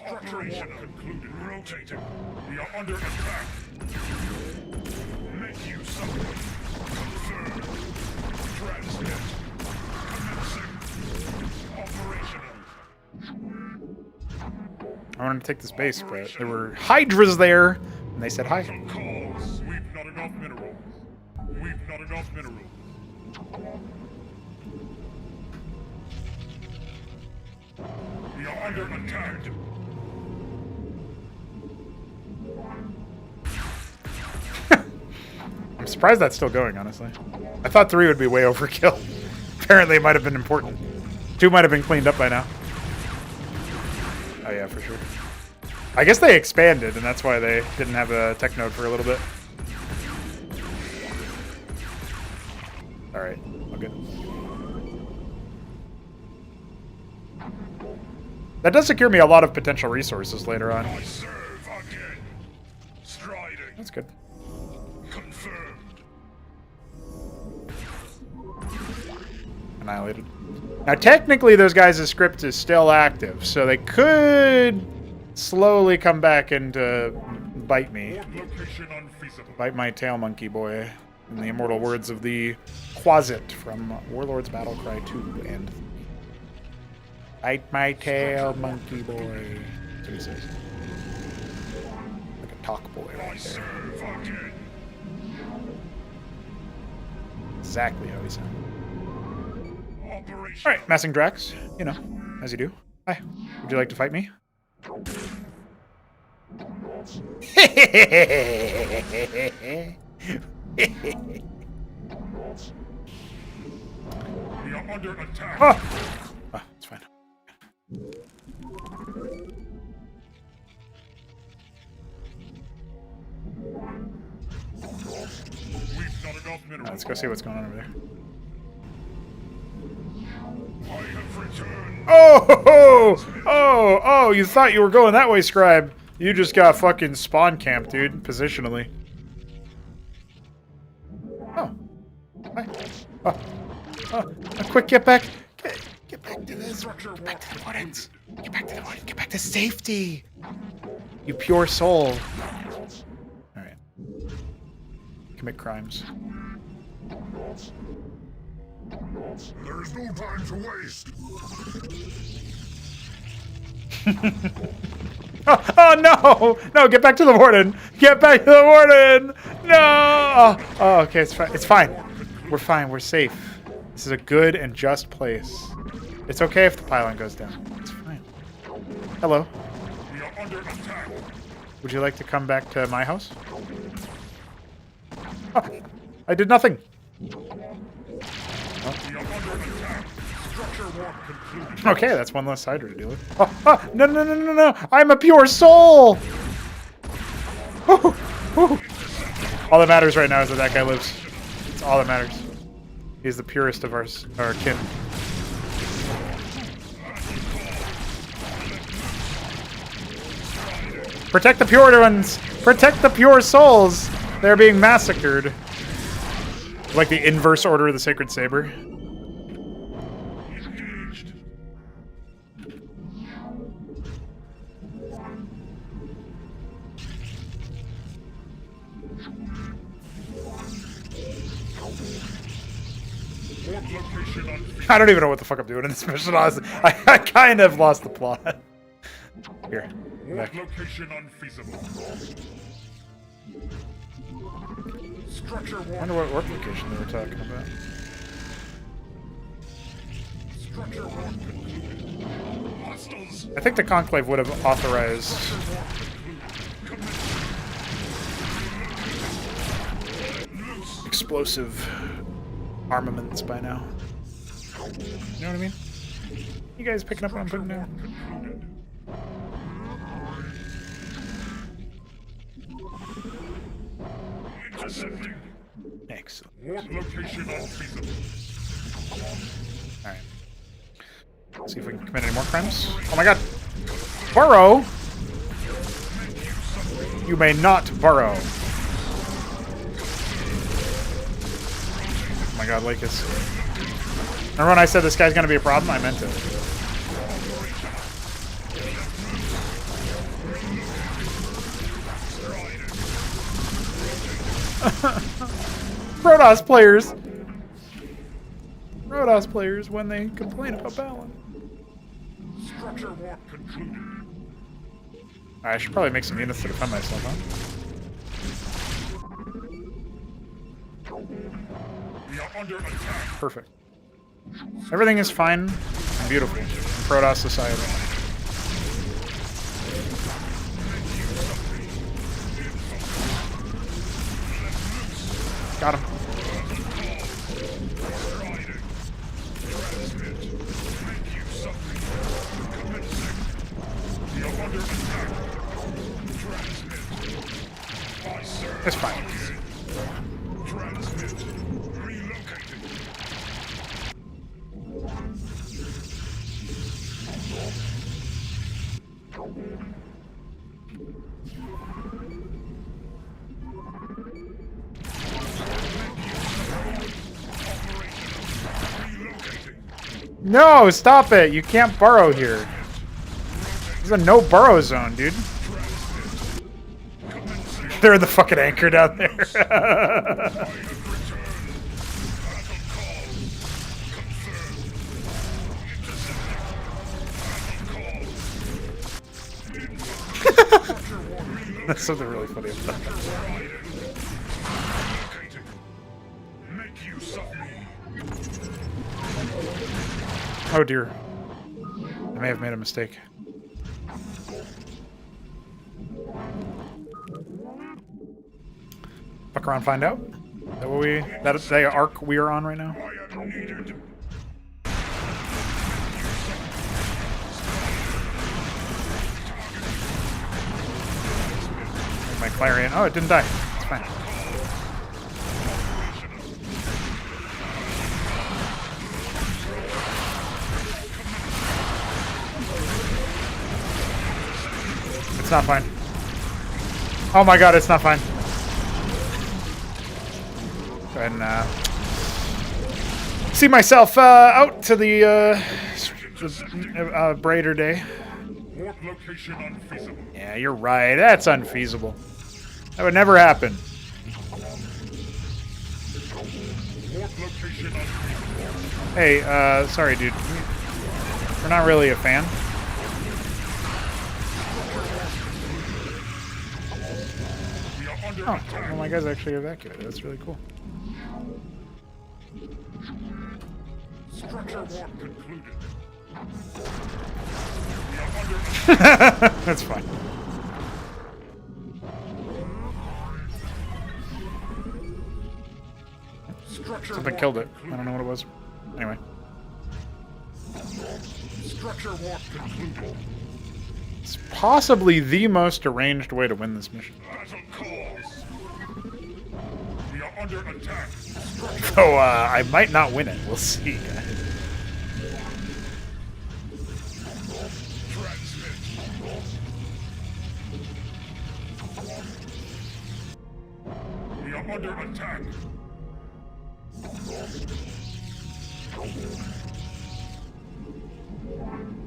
Operation concluded. Rotating. We are under attack. Make use of me. Confirm. Transmit. Commencing. Operational. I wanted to take this base, but there were hydras there, and they said hi. Calls. We've not enough minerals. We've not enough minerals. We are under attack. I'm surprised that's still going, honestly. I thought 3 would be way overkill. Apparently it might have been important. 2 might have been cleaned up by now. Oh yeah, for sure. I guess they expanded, and that's why they didn't have a tech node for a little bit. Alright, all good. That does secure me a lot of potential resources later on. I serve again. Striding. That's good. Confirmed. Annihilated. Now, technically, those guys' script is still active, so they could slowly come back and bite me. Port location unfeasible. Bite my tail, monkey boy. In the immortal words of the Quasit from Warlord's Battle Cry 2 and 3. Bite my tail, monkey boy. That's what he says. Like a talk boy I right there. serve again. Exactly how he sounds. Operation. Alright, massing Drax. You know, as you do. Hi. Would you like to fight me? We are under attack. Oh, it's fine. We've not enough minerals. Let's go see what's going on over there. I have returned. Oh, you thought you were going that way, Scribe. You just got fucking spawn camped, dude, positionally. Oh. Hi. Oh, quick, get back. Get back to this. Get back to the wardens. Get back to the wardens. Get back to safety. You pure soul. Alright. Commit crimes. There is no time to waste. Oh no! No, get back to the warden! Get back to the warden! No! Oh, okay, it's fine. It's fine. We're fine. We're safe. This is a good and just place. It's okay if the pylon goes down. It's fine. Hello. We are under attack. Would you like to come back to my house? Oh, I did nothing. We are under attack. Structure warp concluded. Okay, that's one less Hydra to deal with. No. I'm a pure soul! All that matters right now is that that guy lives. That's all that matters. He's the purest of our kin. Protect the pure ones! Protect the pure souls! They're being massacred. Like the inverse order of the Sacred Saber. Engaged. Warp location unfeasible. I don't even know what the fuck I'm doing in this mission, honestly. I kind of lost the plot. Here. Warp location unfeasible. Structure I warp. wonder what work location they were talking about. Structure warp concluded. Hostiles. I think the Conclave would have authorized explosive armaments by now. You know what I mean? You guys picking up what I'm putting down? Concluded. Intercepting. Excellent. Warp location unfeasible. Alright. See if we can commit any more crimes. Oh my god! Burrow? You may not burrow. Oh my god, Lakis. Remember when I said this guy's gonna be a problem? I meant it. Protoss players. Protoss players when they complain about balance. Structure warp concluded. I should probably make some units to defend myself, huh? We are under attack. Perfect. Everything is fine and beautiful in Protoss society. Got him. It's fine. No, stop it! You can't burrow here. There's a no burrow zone, dude. They're the fucking anchor down there. That's something really funny about that. Oh dear. I may have made a mistake. Fuck around, find out. Is that what that's the arc we are on right now? My Clarion. Oh, it didn't die. It's fine. It's not fine. Oh my god, it's not fine. Go ahead and see myself out to the brighter day. Warp location unfeasible. Yeah, you're right. That's unfeasible. That would never happen. Warp location unfeasible. Hey, sorry, dude. We're not really a fan. We are under Oh, attack. well, my guy's actually evacuated. That's really cool. Structure warp concluded. We are under attack. That's fine. Structure Something warp killed it. I concluded. don't know what it was. Anyway. Structure warp concluded. It's possibly the most arranged way to win this mission. Battle calls. We are under attack. So, I might not win it. We'll see. Transmit. We are under attack.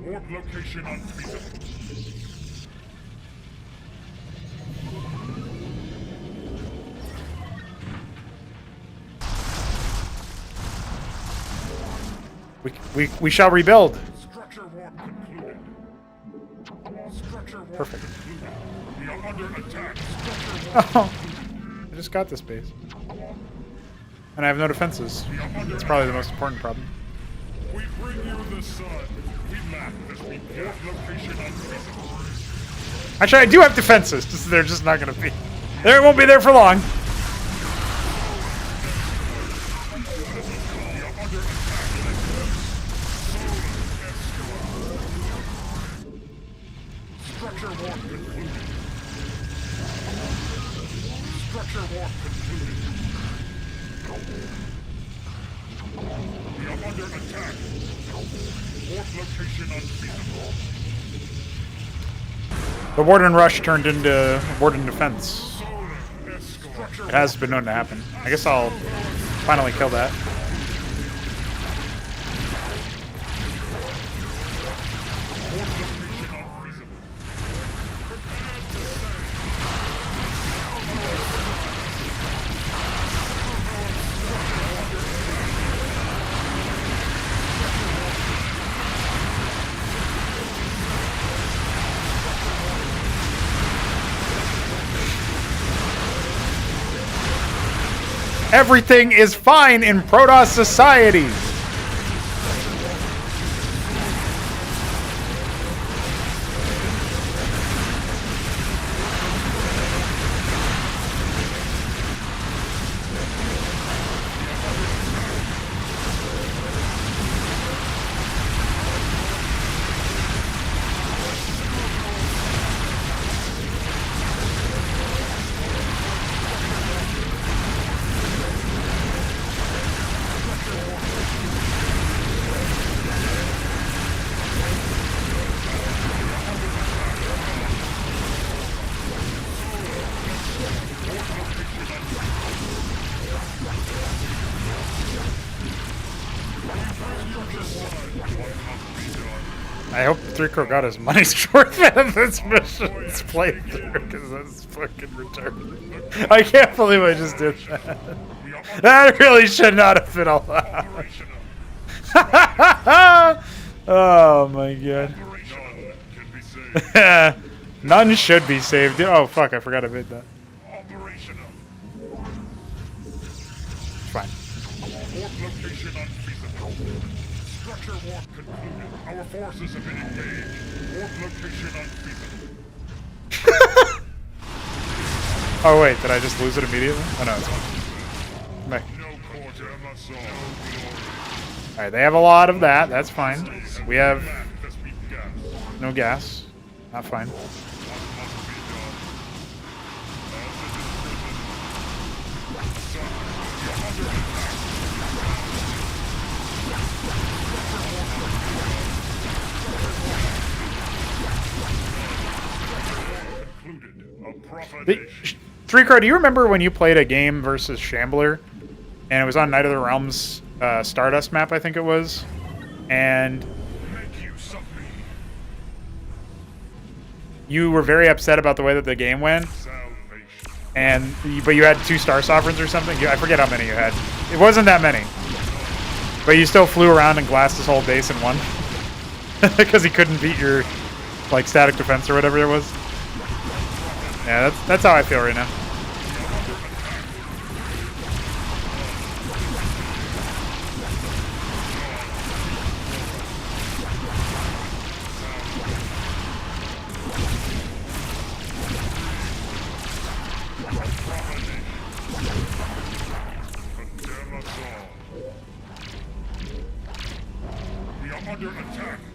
Warp location unfeasible. We shall rebuild. Structure warp concluded. Structure warp Perfect. concluded. We are under attack. Structure warp. Oh, I just got this base. And I have no defenses. It's probably the most important problem. We bring you the sun. We map this warp location unfeasible. Actually, I do have defenses. They're just not going to be. They won't be there for long. Structure warp concluded. Structure warp concluded. We are under attack. Warp location unfeasible. The Warden Rush turned into Warden Defense. It has been known to happen. I guess I'll finally kill that. Everything is fine in Protoss society. I hope 3-Crow got his money's worth out of this mission's playthrough, because that's fucking retarded. I can't believe I just did that. That really should not have been allowed. Oh my god. None should be saved. Oh fuck, I forgot I made that. Fine. Location unfeasible. Structure warp concluded. Our forces have been engaged. Warp location unfeasible. Oh wait, did I just lose it immediately? Oh no, it's fine. Back. Alright, they have a lot of that. That's fine. We have no gas. Not fine. The, 3-Crow, do you remember when you played a game versus Shambler? And it was on Night of the Realms Stardust map, I think it was. And you were very upset about the way that the game went. But you had 2 Star Sovereigns or something? I forget how many you had. It wasn't that many. But you still flew around and glassed his whole base and won. Because he couldn't beat your like static defense or whatever it was. Yeah, that's how I feel right now.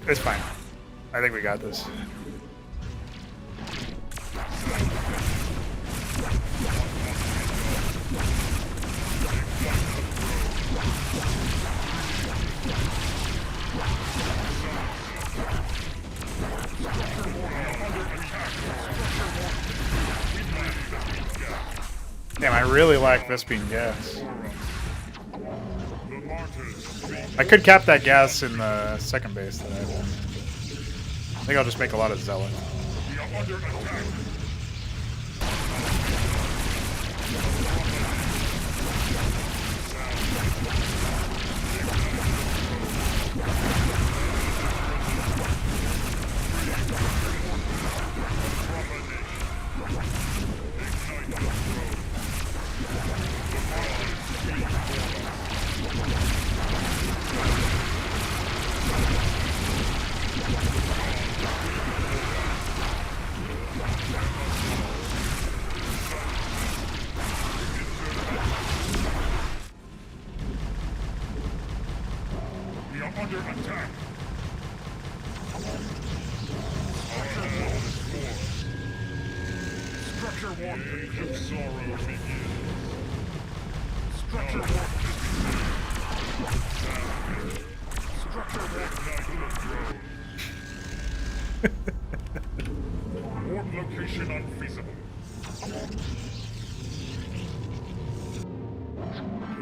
It's fine. I think we got this. Damn, I really lack Vespene gas. I could cap that gas in the second base that I have. I think I'll just make a lot of Zealot. Under attack. Structure warp concludes. Sorrow begins. Structure warp Structure warp concludes. Warp location unfeasible.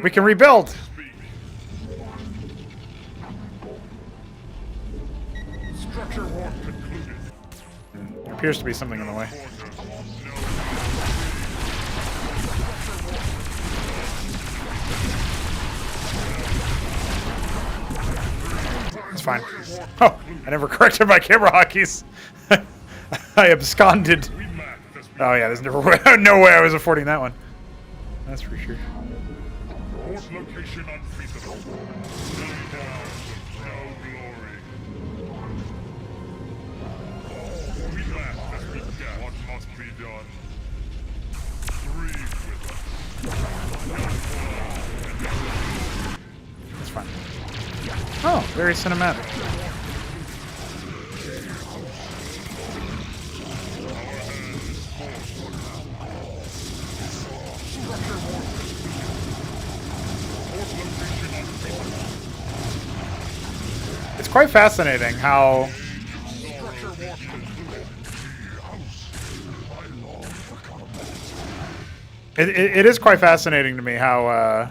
We can rebuild. Speak. Structure warp concluded. There appears to be something in the way. It's fine. Oh, I never corrected my camera hotkeys. I absconded. Oh yeah, there's never no way I was affording that one. That's for sure. Port location unfeasible. Lay down, no glory. We laugh as we get what must be done. Grieve with us. That's fine. Oh, very cinematic. It's quite fascinating how it is quite fascinating to me how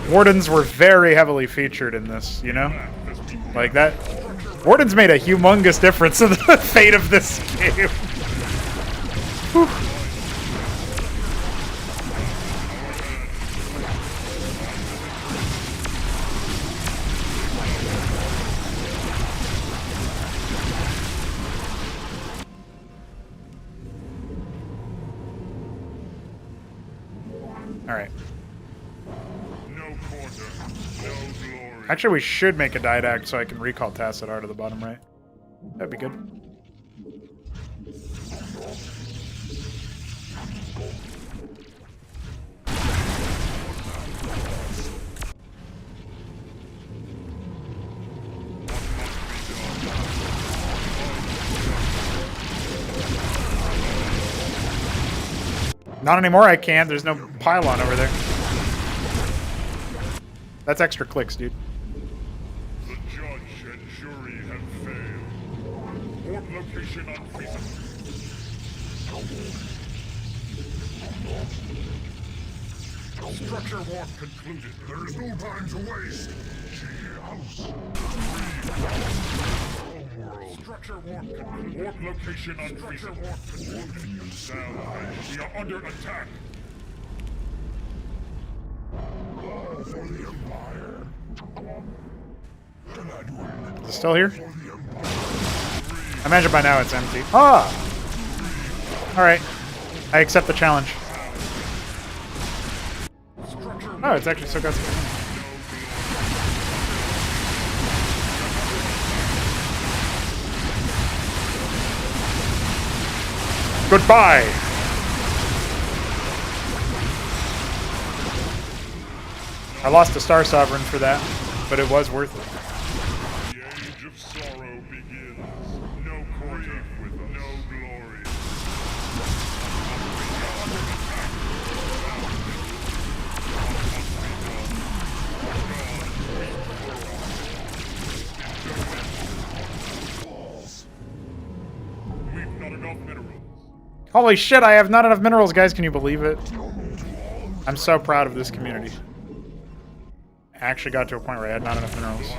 Wardens were very heavily featured in this, you know? Like that Wardens made a humongous difference in the fate of this game. Whew. Alright. No quarter, no glory. Actually, we should make a didact so I can recall Tassadar to the bottom right. That'd be good. Not anymore, I can't. There's no pylon over there. That's extra clicks, dude. The judge and jury have failed. Port location unfeasible. Structure warp concluded. There is no time to waste. Structure warp concluded. Warp location unfeasible. Salvage. We are under attack. For the Empire. Is it still here? I imagine by now it's empty. Ah! Alright. I accept the challenge. Oh, it's actually still got some. Goodbye! I lost a Star Sovereign for that, but it was worth it. The age of sorrow begins. No quarter with no glory. We've not enough minerals. Holy shit, I have not enough minerals, guys. Can you believe it? I'm so proud of this community. I actually got to a point where I had not enough minerals.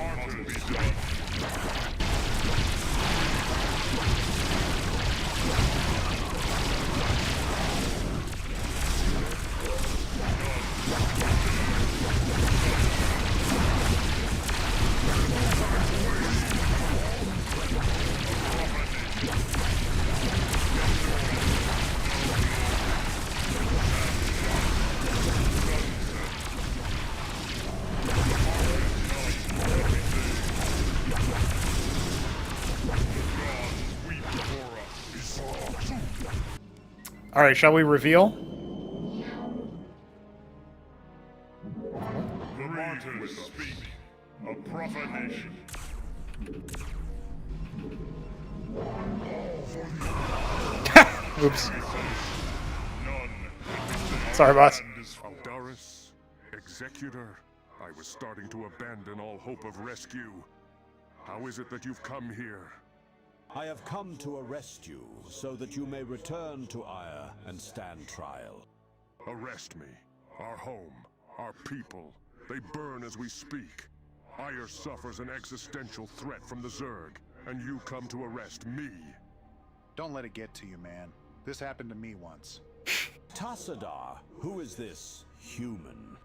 Alright, shall we reveal? The martyrs speak. A profanation. Oops. None. Sorry, boss. Aldaris, Executor, I was starting to abandon all hope of rescue. How is it that you've come here? I have come to arrest you so that you may return to Ire and stand trial. Arrest me. Our home, our people, they burn as we speak. Ire suffers an existential threat from the Zerg, and you come to arrest me. Don't let it get to you, man. This happened to me once. Tassadar, who is this human?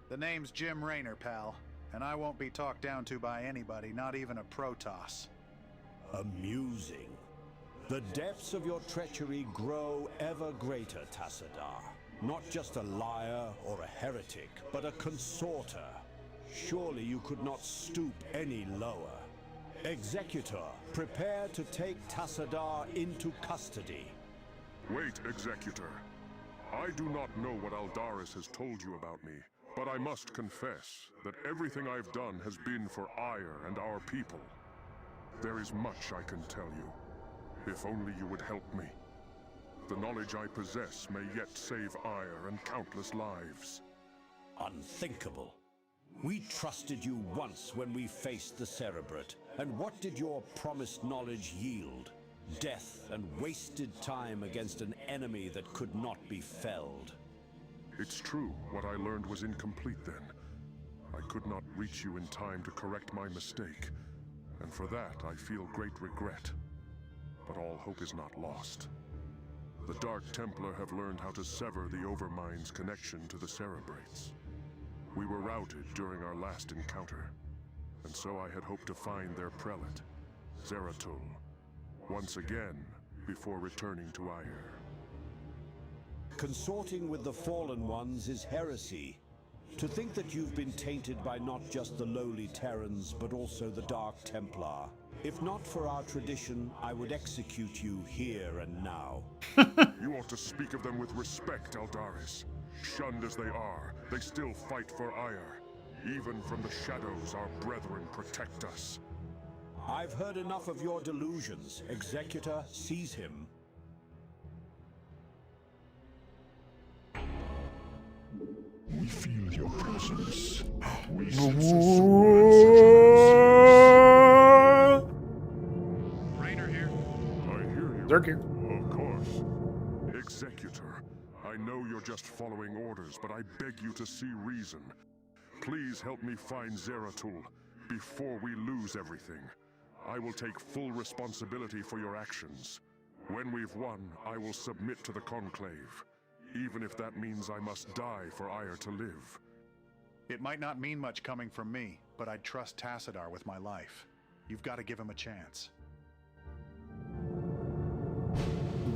The name's Jim Raynor, pal. And I won't be talked down to by anybody, not even a Protoss. Amusing. The depths of your treachery grow ever greater, Tassadar. Not just a liar or a heretic, but a consorter. Surely you could not stoop any lower. Executor, prepare to take Tassadar into custody. Wait, Executor. I do not know what Aldaris has told you about me, but I must confess that everything I've done has been for Ire and our people. There is much I can tell you, if only you would help me. The knowledge I possess may yet save Ire and countless lives. Unthinkable. We trusted you once when we faced the Cerebrate, and what did your promised knowledge yield? Death and wasted time against an enemy that could not be felled. It's true, what I learned was incomplete then. I could not reach you in time to correct my mistake, and for that I feel great regret. But all hope is not lost. The Dark Templar have learned how to sever the Overmind's connection to the Cerebrates. We were routed during our last encounter, and so I had hoped to find their prelate, Zeratul, once again before returning to Ire. Consorting with the Fallen Ones is heresy. To think that you've been tainted by not just the lowly Terrans, but also the Dark Templar. If not for our tradition, I would execute you here and now. You ought to speak of them with respect, Aldaris. Shunned as they are, they still fight for Ire. Even from the shadows, our brethren protect us. I've heard enough of your delusions. Executor, seize him. We feel your presence. We Raynor here. I hear you. Zerg here. Of course. Executor, I know you're just following orders, but I beg you to see reason. Please help me find Zeratul before we lose everything. I will take full responsibility for your actions. When we've won, I will submit to the Conclave, even if that means I must die for Ire to live. It might not mean much coming from me, but I'd trust Tassadar with my life. You've got to give him a chance.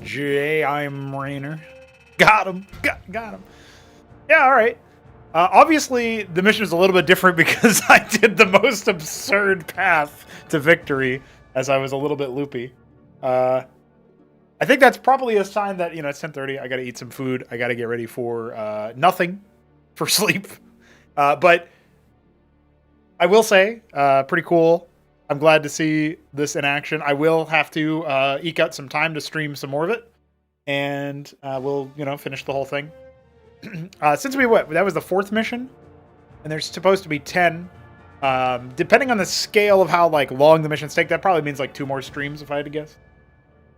I'm Raynor. Got him. Got him. Yeah, all right. Obviously, the mission is a little bit different because I did the most absurd path to victory as I was a little bit loopy. I think that's probably a sign that, it's 10:30. I got to eat some food. I got to get ready for nothing for sleep. But I will say, pretty cool. I'm glad to see this in action. I will have to eke out some time to stream some more of it. And we'll, finish the whole thing. Since that was the 4th mission, and there's supposed to be 10. Depending on the scale of how long the missions take, that probably means 2 more streams if I had to guess.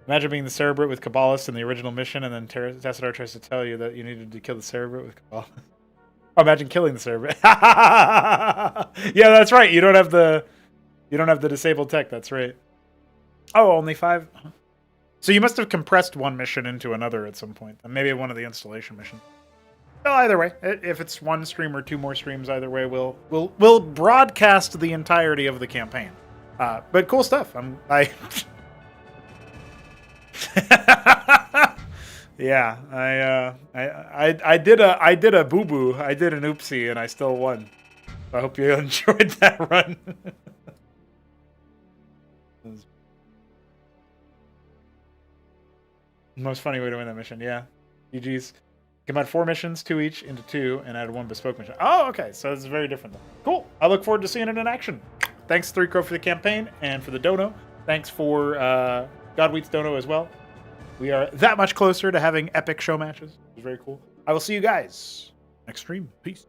Imagine being the Cerebrate with Cabalists in the original mission, and then Tassadar tries to tell you that you needed to kill the Cerebrate with Cabalists. Oh, imagine killing the Cerebrate. Yeah, that's right. You don't have the disabled tech. That's right. Oh, only 5. So you must have compressed one mission into another at some point. Maybe one of the installation missions. Well, either way, if it's 1 stream or 2 more streams, either way, we'll broadcast the entirety of the campaign. But cool stuff. Yeah, I did a boo boo. I did an oopsie, and I still won. I hope you enjoyed that run. Most funny way to win that mission, yeah. GG's. Combine 4 missions, 2 each, into 2, and add 1 bespoke mission. Oh, okay, so it's very different then. Cool. I look forward to seeing it in action. Thanks, 3Crow, for the campaign and for the dono. Thanks for Godwheat's dono as well. We are that much closer to having epic show matches. It's very cool. I will see you guys next stream. Peace.